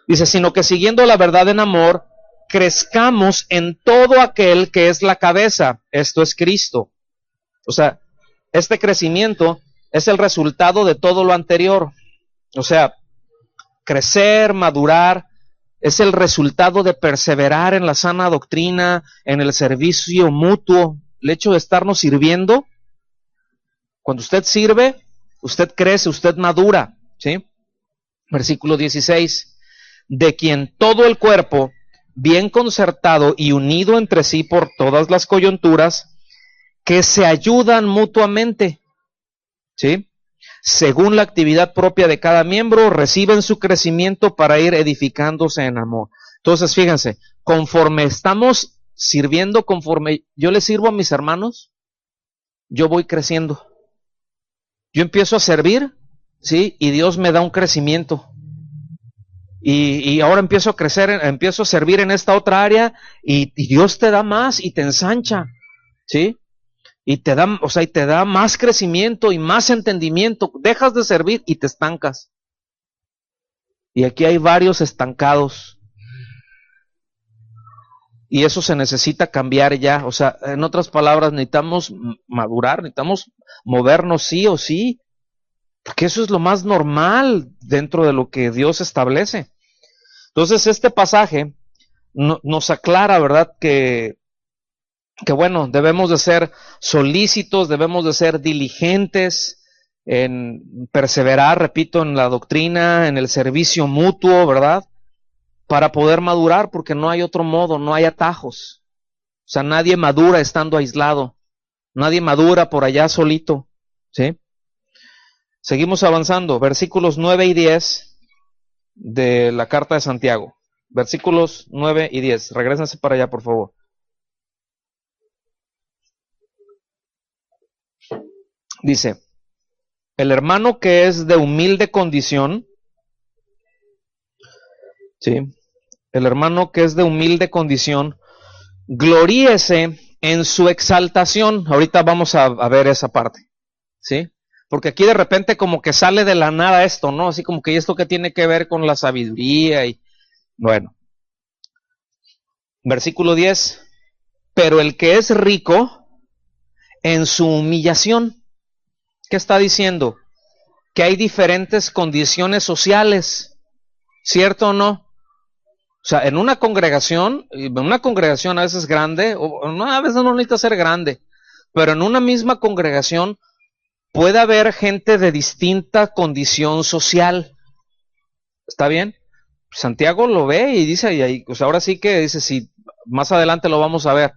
Dice, sino que siguiendo la verdad en amor, crezcamos en todo aquel que es la cabeza, esto es Cristo. O sea, este crecimiento es el resultado de todo lo anterior. O sea, crecer, madurar, es el resultado de perseverar en la sana doctrina, en el servicio mutuo, el hecho de estarnos sirviendo. Cuando usted sirve, usted crece, usted madura, ¿sí? Versículo 16. De quien todo el cuerpo, bien concertado y unido entre sí por todas las coyunturas, que se ayudan mutuamente, ¿sí? Según la actividad propia de cada miembro, reciben su crecimiento para ir edificándose en amor. Entonces, fíjense, conforme estamos sirviendo, conforme yo le sirvo a mis hermanos, yo voy creciendo. Yo empiezo a servir, ¿sí? Y Dios me da un crecimiento. Y ahora empiezo a crecer, empiezo a servir en esta otra área y Dios te da más y te ensancha, ¿sí? Y te da, o sea, y te da más crecimiento y más entendimiento. Dejas de servir y te estancas. Y aquí hay varios estancados. Y eso se necesita cambiar ya. O sea, en otras palabras, necesitamos madurar, necesitamos movernos sí o sí. Porque eso es lo más normal dentro de lo que Dios establece. Entonces, este pasaje nos aclara, ¿verdad? Que bueno, debemos de ser solícitos, debemos de ser diligentes en perseverar, repito, en la doctrina, en el servicio mutuo, ¿verdad? Para poder madurar, porque no hay otro modo, no hay atajos. O sea, nadie madura estando aislado, nadie madura por allá solito, ¿sí? Seguimos avanzando, versículos 9 y 10 de la carta de Santiago. Versículos 9 y 10. Regrésense para allá, por favor. Dice, el hermano que es de humilde condición, ¿sí? El hermano que es de humilde condición, gloríese en su exaltación. Ahorita vamos a ver esa parte, ¿sí? Porque aquí de repente como que sale de la nada esto, ¿no? Así como que esto que tiene que ver con la sabiduría y bueno. Versículo 10. Pero el que es rico en su humillación. ¿Qué está diciendo? Que hay diferentes condiciones sociales, ¿cierto o no? O sea, en una congregación a veces grande, o a veces no necesita ser grande, pero en una misma congregación puede haber gente de distinta condición social. ¿Está bien? Santiago lo ve y dice, y ahí, pues ahora sí que dice, si más adelante lo vamos a ver.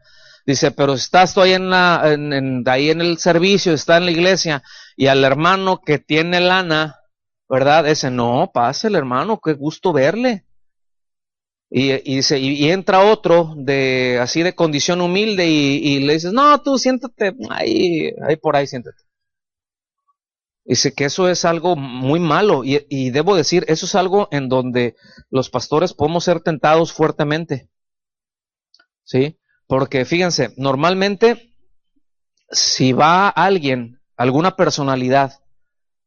Dice, pero estás tú ahí ahí en el servicio, está en la iglesia, y al hermano que tiene lana, ¿verdad? Dice, no, pásale hermano, qué gusto verle. Y dice, y entra otro así de condición humilde y le dices, no, tú siéntate, ahí por ahí siéntate. Dice que eso es algo muy malo y debo decir, eso es algo en donde los pastores podemos ser tentados fuertemente. ¿Sí? Porque fíjense, normalmente si va alguien, alguna personalidad,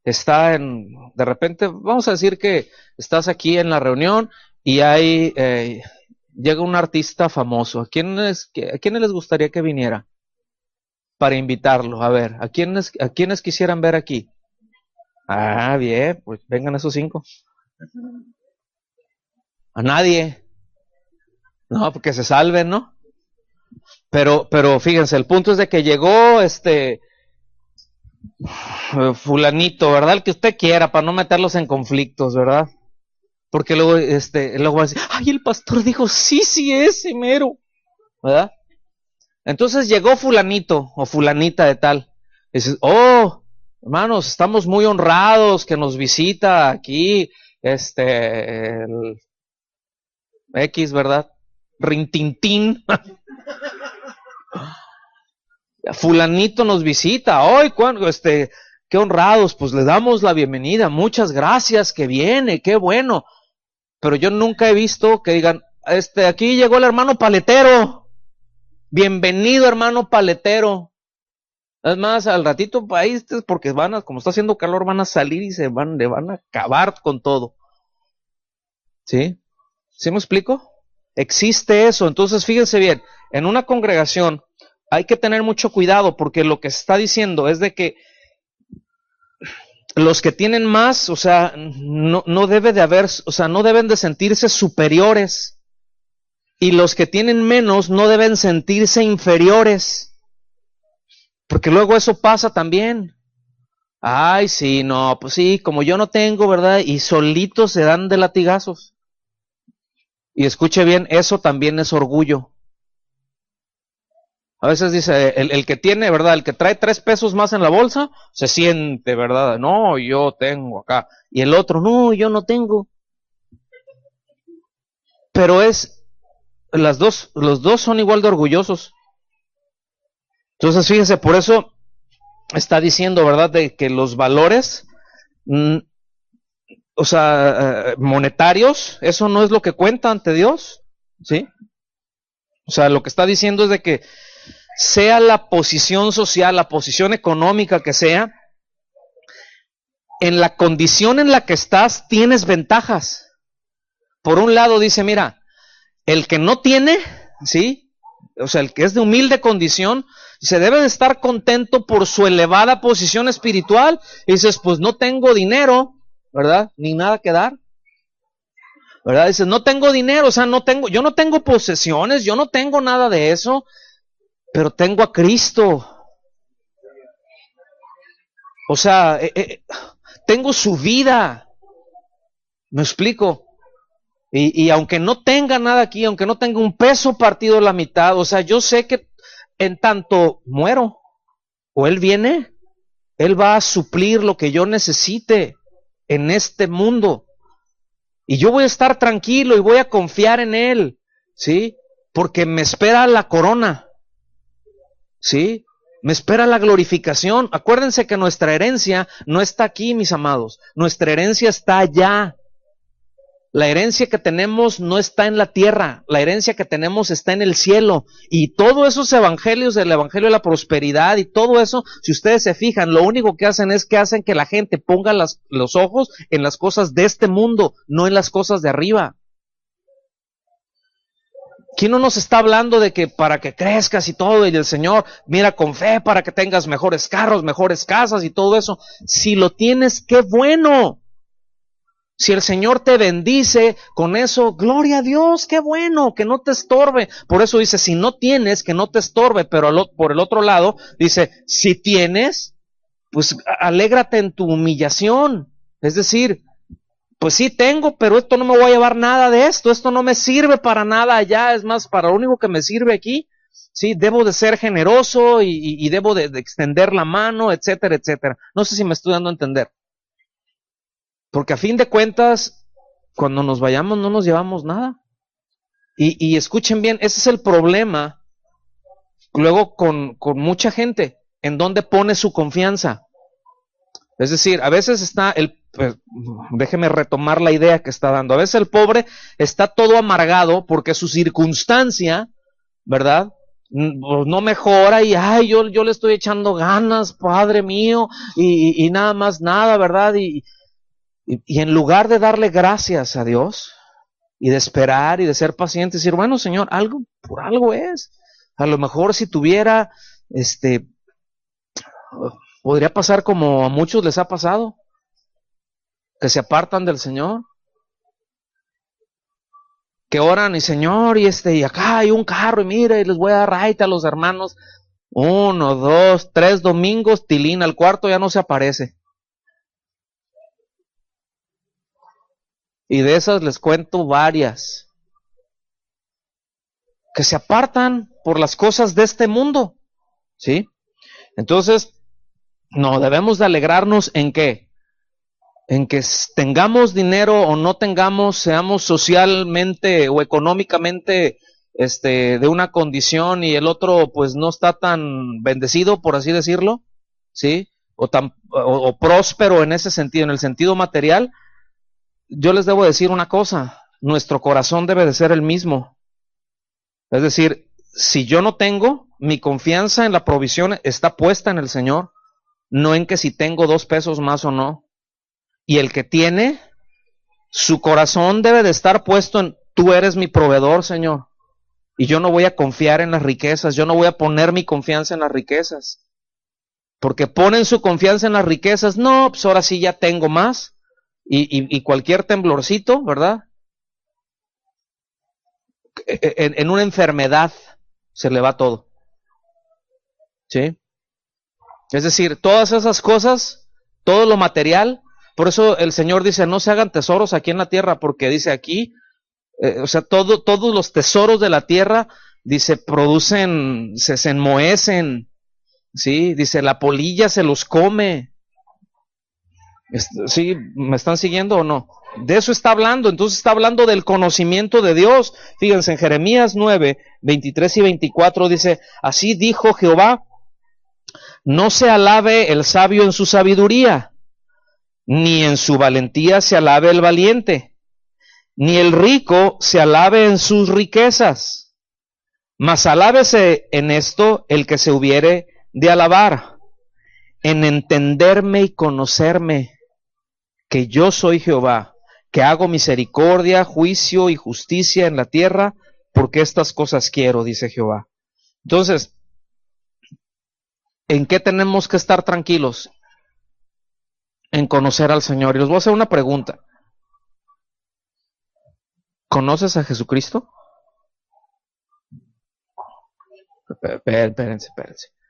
de repente, vamos a decir que estás aquí en la reunión y llega un artista famoso. ¿A quiénes les gustaría que viniera para invitarlo? A ver, ¿a quiénes quisieran ver aquí? Ah, bien, pues vengan esos 5. A nadie. No, porque se salven, ¿no? Pero fíjense, el punto es de que llegó fulanito, ¿verdad? El que usted quiera, para no meterlos en conflictos, ¿verdad? Porque luego va a decir, ay, el pastor dijo, sí, ese mero, ¿verdad? Entonces llegó fulanito o fulanita de tal. Y dices, oh, hermanos, estamos muy honrados que nos visita aquí, el X, ¿verdad? Rintintín. Fulanito nos visita, hoy, qué honrados, pues le damos la bienvenida, muchas gracias, que viene, qué bueno. Pero yo nunca he visto que digan, aquí llegó el hermano paletero, bienvenido hermano paletero. Es más, al ratito, ahí, porque como está haciendo calor, van a salir y le van a acabar con todo. ¿Sí? ¿Sí me explico? Existe eso, entonces fíjense bien, en una congregación hay que tener mucho cuidado porque lo que se está diciendo es de que los que tienen más, o sea, no debe de haber, o sea, no deben de sentirse superiores y los que tienen menos no deben sentirse inferiores, porque luego eso pasa también. Ay, sí, no, pues sí, como yo no tengo, ¿verdad? Y solitos se dan de latigazos. Y escuche bien, eso también es orgullo. A veces dice, el que tiene, ¿verdad? El que trae 3 pesos más en la bolsa, se siente, ¿verdad? No, yo tengo acá. Y el otro, no, yo no tengo. Pero los dos son igual de orgullosos. Entonces, fíjense, por eso está diciendo, ¿verdad? De que los valores, o sea, monetarios, eso no es lo que cuenta ante Dios, ¿sí? O sea, lo que está diciendo es de que sea la posición social, la posición económica que sea, en la condición en la que estás tienes ventajas. Por un lado dice, mira, el que no tiene, ¿sí? O sea, el que es de humilde condición, se debe de estar contento por su elevada posición espiritual. Y dices, pues no tengo dinero, ¿verdad? Ni nada que dar. ¿Verdad? Dices, no tengo dinero, o sea, yo no tengo posesiones, yo no tengo nada de eso, pero tengo a Cristo. O sea, tengo su vida. ¿Me explico? Y aunque no tenga nada aquí, aunque no tenga un peso partido a la mitad, o sea, yo sé que en tanto muero o Él viene, Él va a suplir lo que yo necesite en este mundo. Y yo voy a estar tranquilo y voy a confiar en Él, ¿sí? Porque me espera la corona, ¿sí? Me espera la glorificación. Acuérdense que nuestra herencia no está aquí, mis amados. Nuestra herencia está allá. La herencia que tenemos no está en la tierra, la herencia que tenemos está en el cielo. Y todos esos evangelios del evangelio de la prosperidad y todo eso, si ustedes se fijan, lo único que hacen es que hacen que la gente ponga los ojos en las cosas de este mundo, no en las cosas de arriba. Aquí no nos está hablando de que para que crezcas y todo, y el Señor mira con fe para que tengas mejores carros, mejores casas y todo eso. Si lo tienes, qué bueno. Si el Señor te bendice con eso, gloria a Dios, qué bueno, que no te estorbe. Por eso dice, si no tienes, que no te estorbe, pero por el otro lado, dice, si tienes, pues alégrate en tu humillación. Es decir, pues sí tengo, pero esto no me voy a llevar nada de esto no me sirve para nada allá, es más, para lo único que me sirve aquí. Sí, debo de ser generoso y debo de extender la mano, etcétera, etcétera. No sé si me estoy dando a entender. Porque a fin de cuentas, cuando nos vayamos no nos llevamos nada. Y escuchen bien, ese es el problema luego con mucha gente, en donde pone su confianza. Es decir, a veces está déjeme retomar la idea que está dando. A veces el pobre está todo amargado porque su circunstancia, ¿verdad?, no mejora y ay, yo le estoy echando ganas, Padre mío, y nada más nada, ¿verdad? Y en lugar de darle gracias a Dios y de esperar y de ser paciente, decir, bueno, Señor, algo por algo es. A lo mejor si tuviera, podría pasar como a muchos les ha pasado, que se apartan del Señor, que oran y Señor, y acá hay un carro, y mira, y les voy a dar raite a los hermanos. 1, 2, 3 domingos, tilín, al cuarto ya no se aparece. Y de esas les cuento varias, que se apartan por las cosas de este mundo, ¿sí? Entonces, no, debemos de alegrarnos en qué, en que tengamos dinero o no tengamos, seamos socialmente o económicamente de una condición y el otro pues no está tan bendecido, por así decirlo, ¿sí? O próspero en ese sentido, en el sentido material. Yo les debo decir una cosa, nuestro corazón debe de ser el mismo. Es decir, si yo no tengo, mi confianza en la provisión está puesta en el Señor, no en que si tengo 2 pesos más o no. Y el que tiene, su corazón debe de estar puesto en, tú eres mi proveedor, Señor. Y yo no voy a confiar en las riquezas, yo no voy a poner mi confianza en las riquezas. Porque ponen su confianza en las riquezas, no, pues ahora sí ya tengo más. Y cualquier temblorcito, ¿verdad? En una enfermedad se le va todo. ¿Sí? Es decir, todas esas cosas, todo lo material, por eso el Señor dice, no se hagan tesoros aquí en la tierra, porque dice aquí, todos los tesoros de la tierra, dice, producen, se enmohecen, ¿sí? Dice, la polilla se los come. ¿Sí? ¿Me están siguiendo o no? De eso está hablando, entonces está hablando del conocimiento de Dios. Fíjense, en Jeremías 9, 23 y 24 dice, así dijo Jehová, no se alabe el sabio en su sabiduría, ni en su valentía se alabe el valiente, ni el rico se alabe en sus riquezas, mas alábese en esto el que se hubiere de alabar, en entenderme y conocerme, que yo soy Jehová, que hago misericordia, juicio y justicia en la tierra, porque estas cosas quiero, dice Jehová. Entonces, ¿en qué tenemos que estar tranquilos? En conocer al Señor. Y les voy a hacer una pregunta. ¿Conoces a Jesucristo? Espérense.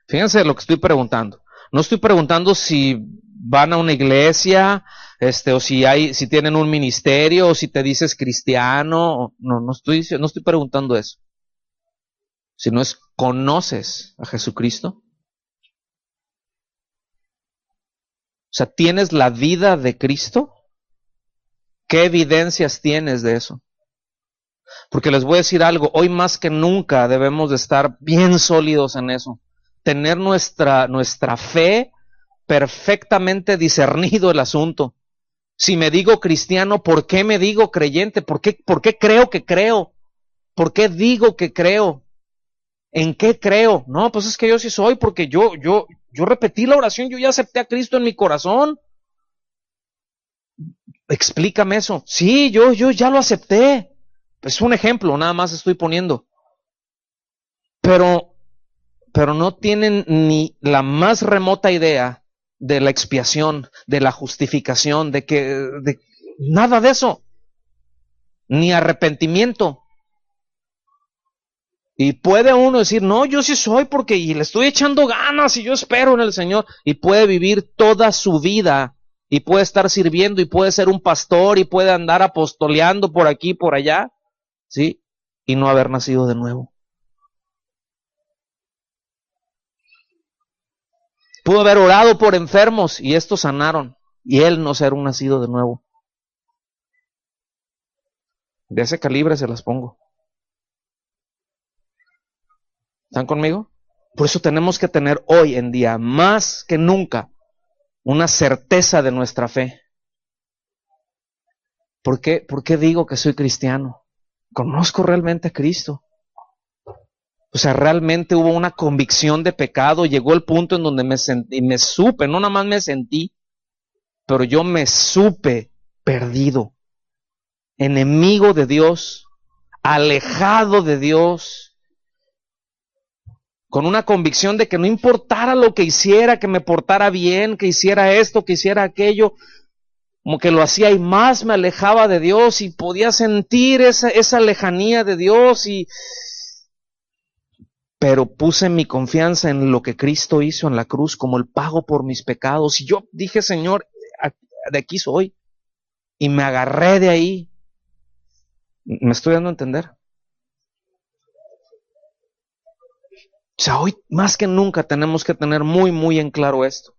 Fíjense lo que estoy preguntando. No estoy preguntando si van a una iglesia, o si tienen un ministerio, o si te dices cristiano. No estoy preguntando eso. Sino es, ¿conoces a Jesucristo? O sea, ¿tienes la vida de Cristo? ¿Qué evidencias tienes de eso? Porque les voy a decir algo, hoy más que nunca debemos de estar bien sólidos en eso. Tener nuestra fe perfectamente discernido el asunto. Si me digo cristiano, ¿por qué me digo creyente? ¿Por qué creo que creo? ¿Por qué digo que creo? ¿En qué creo? No, pues es que yo sí soy, porque yo repetí la oración, yo ya acepté a Cristo en mi corazón. Explícame eso. Sí, yo ya lo acepté. Es un ejemplo, nada más estoy poniendo. pero no tienen ni la más remota idea de la expiación, de la justificación, de nada de eso, ni arrepentimiento. Y puede uno decir, no, yo sí soy porque y le estoy echando ganas y yo espero en el Señor. Y puede vivir toda su vida y puede estar sirviendo y puede ser un pastor y puede andar apostoleando por aquí y por allá, ¿sí? Y no haber nacido de nuevo. Pudo haber orado por enfermos y estos sanaron y él no ser un nacido de nuevo. De ese calibre se las pongo. ¿Están conmigo? Por eso tenemos que tener hoy en día, más que nunca, una certeza de nuestra fe. ¿Por qué digo que soy cristiano? Conozco realmente a Cristo. O sea, realmente hubo una convicción de pecado, llegó el punto en donde me supe, no nada más me sentí, pero yo me supe perdido, enemigo de Dios, alejado de Dios, con una convicción de que no importara lo que hiciera, que me portara bien, que hiciera esto, que hiciera aquello, como que lo hacía y más me alejaba de Dios y podía sentir esa lejanía de Dios pero puse mi confianza en lo que Cristo hizo en la cruz como el pago por mis pecados y yo dije, Señor, de aquí soy y me agarré de ahí. ¿Me estoy dando a entender? O sea, hoy más que nunca tenemos que tener muy, muy en claro esto.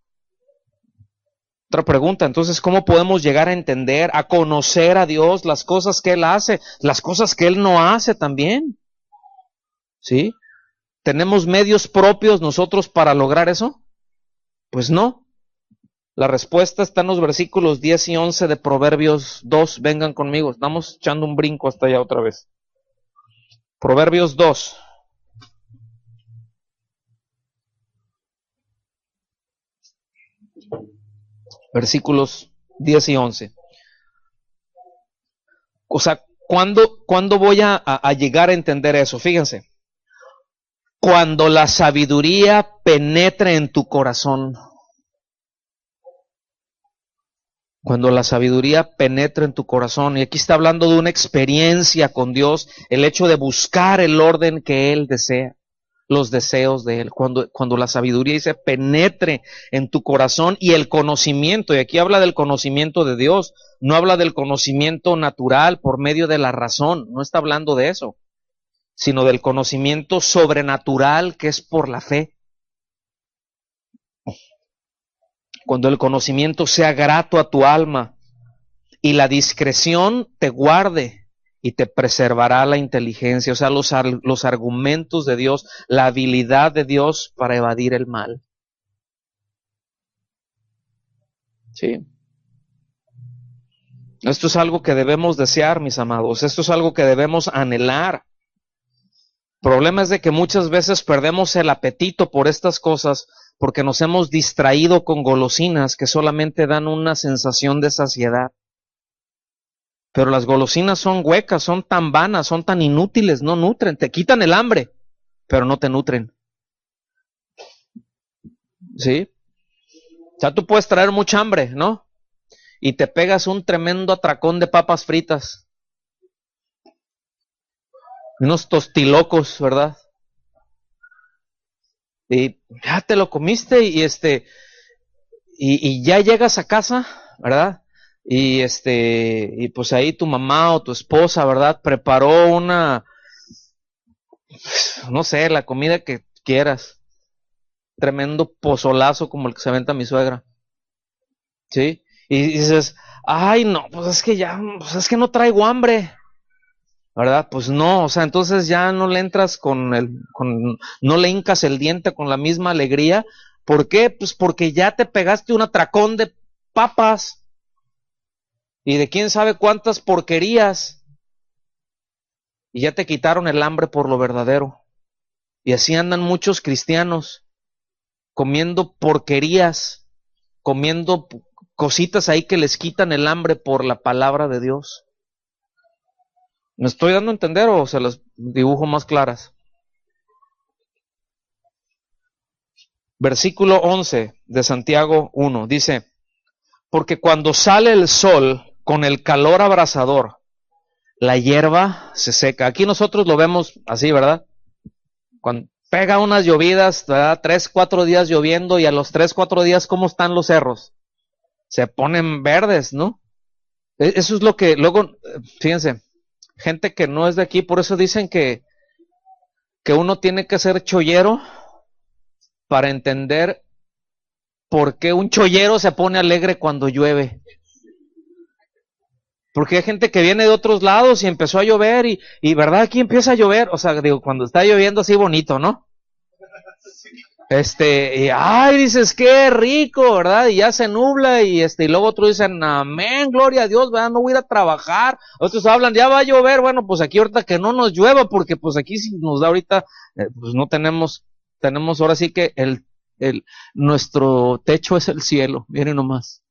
Otra pregunta, entonces, ¿cómo podemos llegar a entender, a conocer a Dios, las cosas que Él hace, las cosas que Él no hace también? ¿Sí? ¿Tenemos medios propios nosotros para lograr eso? Pues no. La respuesta está en los versículos 10 y 11 de Proverbios 2. Vengan conmigo, estamos echando un brinco hasta allá otra vez. Proverbios 2. Versículos 10 y 11. O sea, ¿cuándo voy a llegar a entender eso? Fíjense. Cuando la sabiduría penetre en tu corazón. Cuando la sabiduría penetre en tu corazón. Y aquí está hablando de una experiencia con Dios, el hecho de buscar el orden que Él desea, los deseos de Él. Cuando la sabiduría dice penetre en tu corazón y el conocimiento, y aquí habla del conocimiento de Dios, no habla del conocimiento natural por medio de la razón, no está hablando de eso, sino del conocimiento sobrenatural que es por la fe. Cuando el conocimiento sea grato a tu alma y la discreción te guarde y te preservará la inteligencia, o sea, los argumentos de Dios, la habilidad de Dios para evadir el mal. Sí. Esto es algo que debemos desear, mis amados. Esto es algo que debemos anhelar. El problema es de que muchas veces perdemos el apetito por estas cosas porque nos hemos distraído con golosinas que solamente dan una sensación de saciedad. Pero las golosinas son huecas, son tan vanas, son tan inútiles, no nutren, te quitan el hambre, pero no te nutren. ¿Sí? O sea, tú puedes traer mucha hambre, ¿no? Y te pegas un tremendo atracón de papas fritas. Unos tostilocos, ¿verdad? Y ya te lo comiste y ya llegas a casa, ¿verdad? Y pues ahí tu mamá o tu esposa, ¿verdad? Preparó no sé, la comida que quieras. Tremendo pozolazo como el que se aventa mi suegra. ¿Sí? Y dices, ay, no, pues es que no traigo hambre. ¿Verdad? Pues no, o sea, entonces ya no le entras no le hincas el diente con la misma alegría. ¿Por qué? Pues porque ya te pegaste un atracón de papas y de quién sabe cuántas porquerías y ya te quitaron el hambre por lo verdadero. Y así andan muchos cristianos comiendo porquerías, comiendo cositas ahí que les quitan el hambre por la palabra de Dios. ¿Me estoy dando a entender o se las dibujo más claras? Versículo 11 de Santiago 1 dice: porque cuando sale el sol con el calor abrasador, la hierba se seca. Aquí nosotros lo vemos así, ¿verdad? Cuando pega unas llovidas, ¿verdad? 3, 4 días lloviendo, y a los 3, 4 días, ¿cómo están los cerros? Se ponen verdes, ¿no? Eso es lo que luego, fíjense, gente que no es de aquí, por eso dicen que uno tiene que ser chollero para entender por qué un chollero se pone alegre cuando llueve. Porque hay gente que viene de otros lados y empezó a llover y verdad, aquí empieza a llover, o sea, digo, cuando está lloviendo así bonito, ¿no? Ay, dices, qué rico, ¿verdad? Y ya se nubla y luego otros dicen, amén, gloria a Dios, ¿verdad? No voy a ir a trabajar. Otros hablan, ya va a llover, bueno, pues aquí ahorita que no nos llueva, porque pues aquí si nos da ahorita, pues no tenemos ahora sí que nuestro techo es el cielo, miren nomás.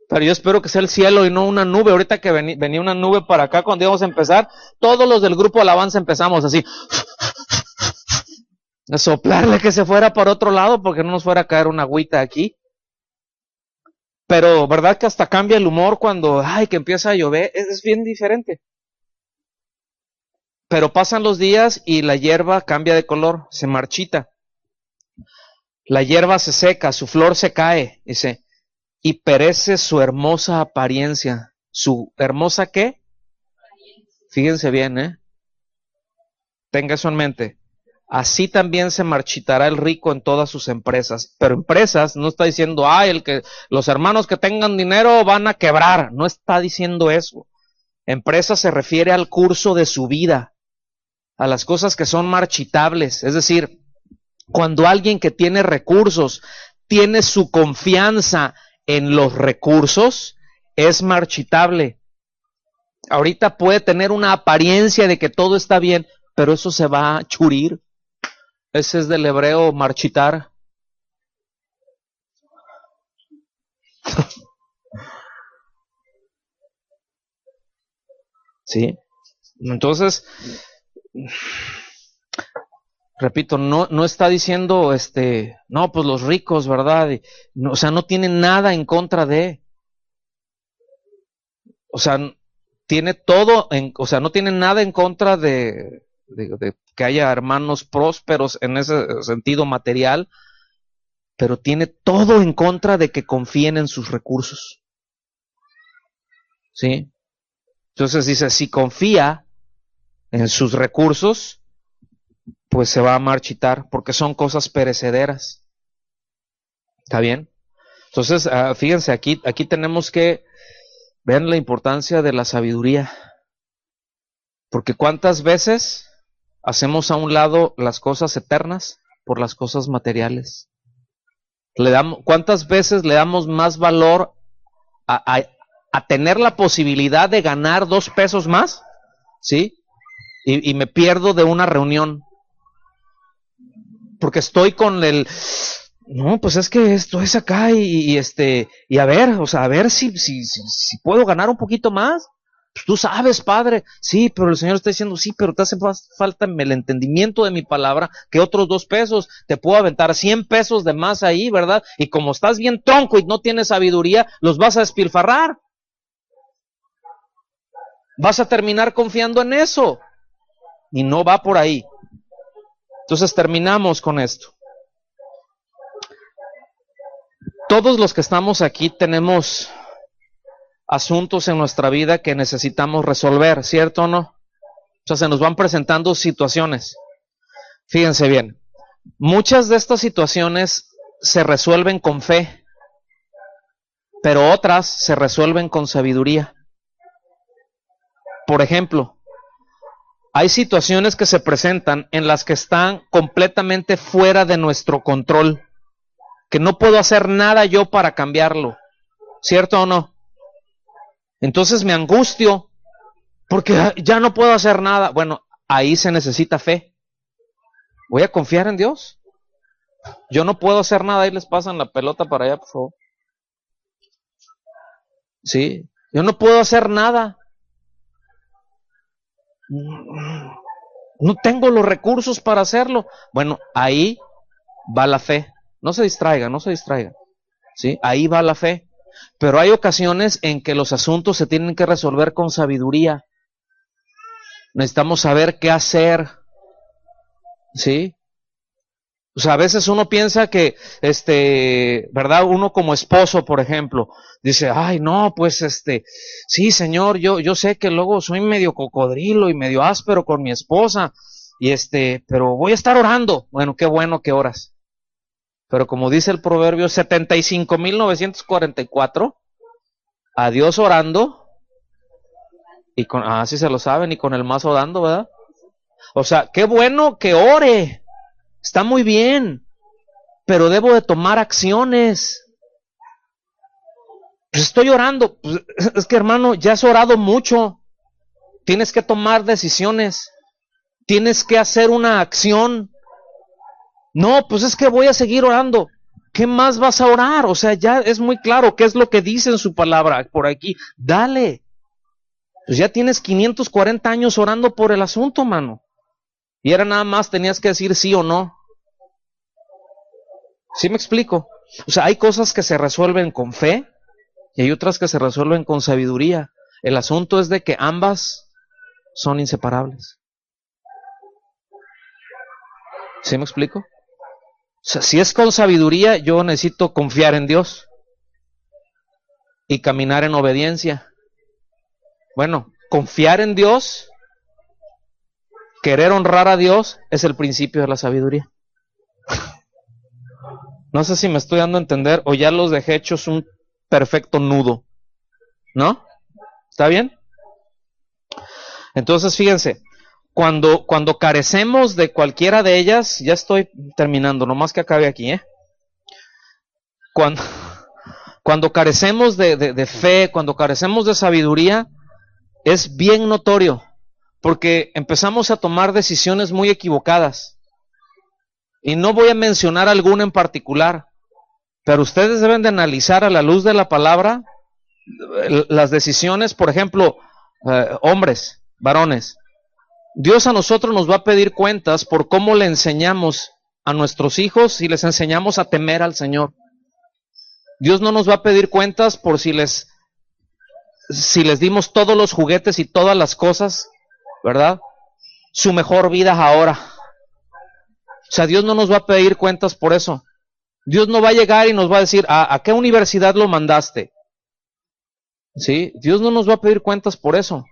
Pero yo espero que sea el cielo y no una nube. Ahorita que venía una nube para acá cuando íbamos a empezar, todos los del grupo Alabanza empezamos así, a soplarle que se fuera para otro lado porque no nos fuera a caer una agüita aquí. Pero verdad que hasta cambia el humor cuando, ay, que empieza a llover, es bien diferente. Pero pasan los días y la hierba cambia de color, se marchita. La hierba se seca, su flor se cae, dice, y perece su hermosa apariencia. ¿Su hermosa qué? Fíjense bien, tenga eso en mente. Así también se marchitará el rico en todas sus empresas. Pero empresas no está diciendo, los hermanos que tengan dinero van a quebrar. No está diciendo eso. Empresa se refiere al curso de su vida, a las cosas que son marchitables. Es decir, cuando alguien que tiene recursos tiene su confianza en los recursos, es marchitable. Ahorita puede tener una apariencia de que todo está bien, pero eso se va a churir. Ese es del hebreo marchitar. ¿Sí? Entonces, repito, no está diciendo, no, pues los ricos, ¿verdad? No, o sea, no tienen nada en contra de. O sea, tiene todo, o sea, no tiene nada en contra de que haya hermanos prósperos en ese sentido material, pero tiene todo en contra de que confíen en sus recursos. ¿Sí? Entonces dice, si confía en sus recursos, pues se va a marchitar, porque son cosas perecederas. ¿Está bien? Entonces, fíjense, aquí tenemos que ver la importancia de la sabiduría, porque cuántas veces hacemos a un lado las cosas eternas por las cosas materiales. ¿Cuántas veces le damos más valor a tener la posibilidad de ganar 2 pesos más? ¿Sí? Y me pierdo de una reunión porque estoy con no, pues es que esto es acá y a ver, o sea, a ver si puedo ganar un poquito más. Pues tú sabes, padre, sí, pero el Señor está diciendo, sí, pero te hace falta el entendimiento de mi palabra, que otros 2 pesos, te puedo aventar 100 pesos de más ahí, ¿verdad? Y como estás bien tronco y no tienes sabiduría, los vas a despilfarrar. Vas a terminar confiando en eso. Y no va por ahí. Entonces terminamos con esto. Todos los que estamos aquí tenemos asuntos en nuestra vida que necesitamos resolver, ¿cierto o no? O sea, se nos van presentando situaciones. Fíjense bien, muchas de estas situaciones se resuelven con fe, pero otras se resuelven con sabiduría. Por ejemplo, hay situaciones que se presentan en las que están completamente fuera de nuestro control, que no puedo hacer nada yo para cambiarlo, ¿cierto o no? Entonces me angustio porque ya no puedo hacer nada. Bueno, ahí se necesita fe. Voy a confiar en Dios. Yo no puedo hacer nada. Ahí les pasan la pelota para allá, por favor. Sí, yo no puedo hacer nada. No tengo los recursos para hacerlo. Bueno, ahí va la fe. No se distraigan, no se distraigan. ¿Sí? Ahí va la fe. Pero hay ocasiones en que los asuntos se tienen que resolver con sabiduría. Necesitamos saber qué hacer. ¿Sí? O sea, a veces uno piensa que, ¿verdad? Uno como esposo, por ejemplo, dice, ay, no, pues, sí, señor, yo sé que luego soy medio cocodrilo y medio áspero con mi esposa, y pero voy a estar orando. Bueno, qué bueno que oras. Pero como dice el proverbio 75.944, a Dios orando, y sí se lo saben, y con el mazo dando, ¿verdad? O sea, qué bueno que ore. Está muy bien, pero debo de tomar acciones. Pues estoy orando. Pues, es que, hermano, ya has orado mucho. Tienes que tomar decisiones. Tienes que hacer una acción. No, pues es que voy a seguir orando. ¿Qué más vas a orar? O sea, ya es muy claro qué es lo que dice en su palabra por aquí. Dale. Pues ya tienes 540 años orando por el asunto, mano. Y era nada más, tenías que decir sí o no. ¿Sí me explico? O sea, hay cosas que se resuelven con fe y hay otras que se resuelven con sabiduría. El asunto es de que ambas son inseparables. ¿Sí me explico? O sea, si es con sabiduría, yo necesito confiar en Dios y caminar en obediencia. Bueno, confiar en Dios, querer honrar a Dios, es el principio de la sabiduría. No sé si me estoy dando a entender o ya los dejé hechos un perfecto nudo. ¿No? ¿Está bien? Entonces, fíjense, cuando carecemos de cualquiera de ellas, ya estoy terminando, nomás que acabe aquí, Cuando carecemos de fe, cuando carecemos de sabiduría, es bien notorio, porque empezamos a tomar decisiones muy equivocadas. Y no voy a mencionar alguna en particular, pero ustedes deben de analizar a la luz de la palabra las decisiones, por ejemplo, hombres, varones. Dios a nosotros nos va a pedir cuentas por cómo le enseñamos a nuestros hijos y les enseñamos a temer al Señor. Dios no nos va a pedir cuentas por si les dimos todos los juguetes y todas las cosas, ¿verdad? Su mejor vida ahora. O sea, Dios no nos va a pedir cuentas por eso. Dios no va a llegar y nos va a decir, ¿a qué universidad lo mandaste? ¿Sí? Dios no nos va a pedir cuentas por eso.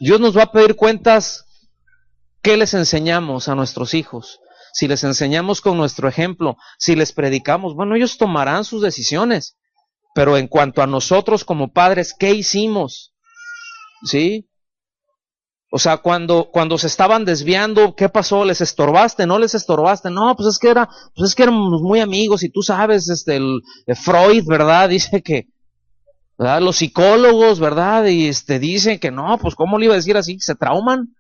Dios nos va a pedir cuentas qué les enseñamos a nuestros hijos. Si les enseñamos con nuestro ejemplo, si les predicamos, bueno, ellos tomarán sus decisiones. Pero en cuanto a nosotros como padres, ¿qué hicimos? ¿Sí? O sea, cuando se estaban desviando, ¿qué pasó? ¿Les estorbaste? ¿No les estorbaste? No, pues es que éramos muy amigos y tú sabes, Freud, ¿verdad? Dice que, ¿verdad? Los psicólogos, ¿verdad? Y dicen que no, pues ¿cómo le iba a decir así? ¿Se trauman?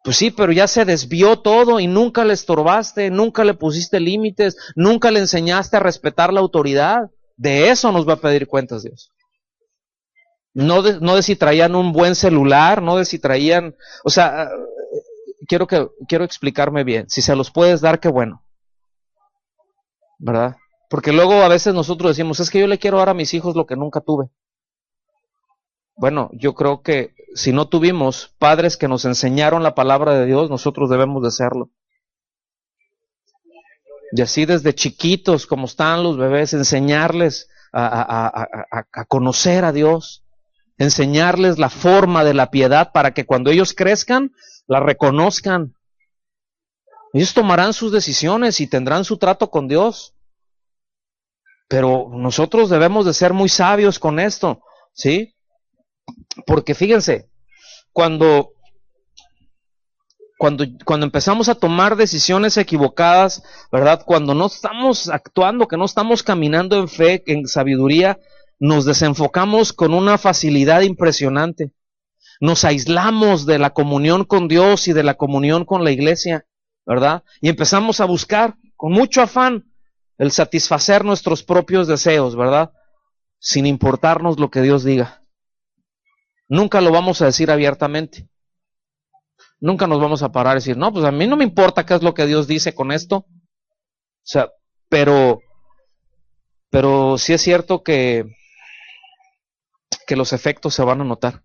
Pues sí, pero ya se desvió todo y nunca le estorbaste, nunca le pusiste límites, nunca le enseñaste a respetar la autoridad. De eso nos va a pedir cuentas Dios. No de si traían un buen celular, no de si traían, o sea, quiero explicarme bien. Si se los puedes dar, qué bueno, ¿verdad? Porque luego a veces nosotros decimos, es que yo le quiero dar a mis hijos lo que nunca tuve. Bueno, yo creo que si no tuvimos padres que nos enseñaron la palabra de Dios, nosotros debemos de hacerlo. Y así desde chiquitos, como están los bebés, enseñarles a conocer a Dios, enseñarles la forma de la piedad para que cuando ellos crezcan, la reconozcan. Ellos tomarán sus decisiones y tendrán su trato con Dios. Pero nosotros debemos de ser muy sabios con esto, ¿sí? Porque fíjense, cuando empezamos a tomar decisiones equivocadas, ¿verdad? Cuando no estamos actuando, que no estamos caminando en fe, en sabiduría, nos desenfocamos con una facilidad impresionante. Nos aislamos de la comunión con Dios y de la comunión con la iglesia, ¿verdad? Y empezamos a buscar con mucho afán el satisfacer nuestros propios deseos, ¿verdad? Sin importarnos lo que Dios diga. Nunca lo vamos a decir abiertamente. Nunca nos vamos a parar y decir, no, pues a mí no me importa qué es lo que Dios dice con esto. O sea, pero sí es cierto que los efectos se van a notar.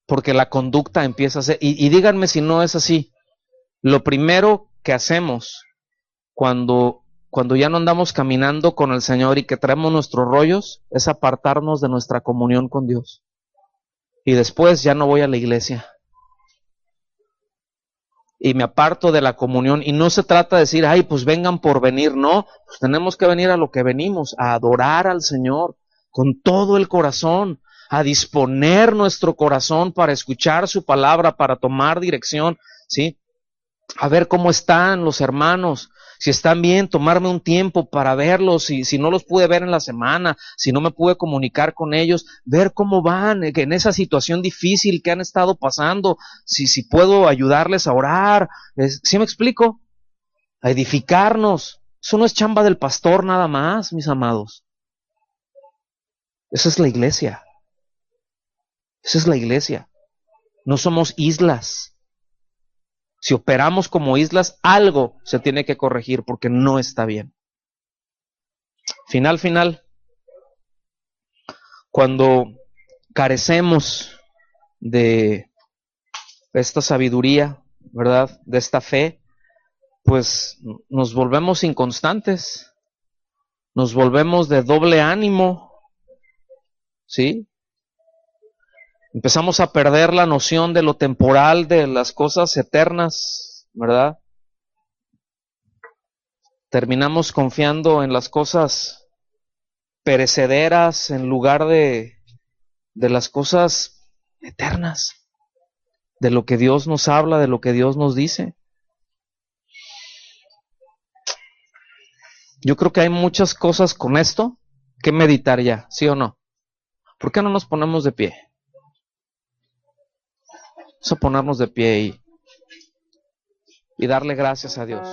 Porque la conducta empieza a ser, y díganme si no es así. Lo primero que hacemos cuando ya no andamos caminando con el Señor y que traemos nuestros rollos, es apartarnos de nuestra comunión con Dios. Y después ya no voy a la iglesia. Y me aparto de la comunión. Y no se trata de decir, ay, pues vengan por venir. No, pues tenemos que venir a lo que venimos, a adorar al Señor con todo el corazón, a disponer nuestro corazón para escuchar su palabra, para tomar dirección, ¿sí? A ver cómo están los hermanos, si están bien, tomarme un tiempo para verlos, si no los pude ver en la semana, si no me pude comunicar con ellos, ver cómo van, en esa situación difícil que han estado pasando, si puedo ayudarles a orar, ¿sí me explico? A edificarnos. Eso no es chamba del pastor nada más, mis amados. Esa es la iglesia. Esa es la iglesia. No somos islas. Si operamos como islas, algo se tiene que corregir porque no está bien. Final, cuando carecemos de esta sabiduría, ¿verdad? De esta fe, pues nos volvemos inconstantes, nos volvemos de doble ánimo, ¿sí? Empezamos a perder la noción de lo temporal, de las cosas eternas, ¿verdad? Terminamos confiando en las cosas perecederas en lugar de las cosas eternas, de lo que Dios nos habla, de lo que Dios nos dice. Yo creo que hay muchas cosas con esto que meditar ya, ¿sí o no? ¿Por qué no nos ponemos de pie? Vamos a ponernos de pie y darle gracias a Dios.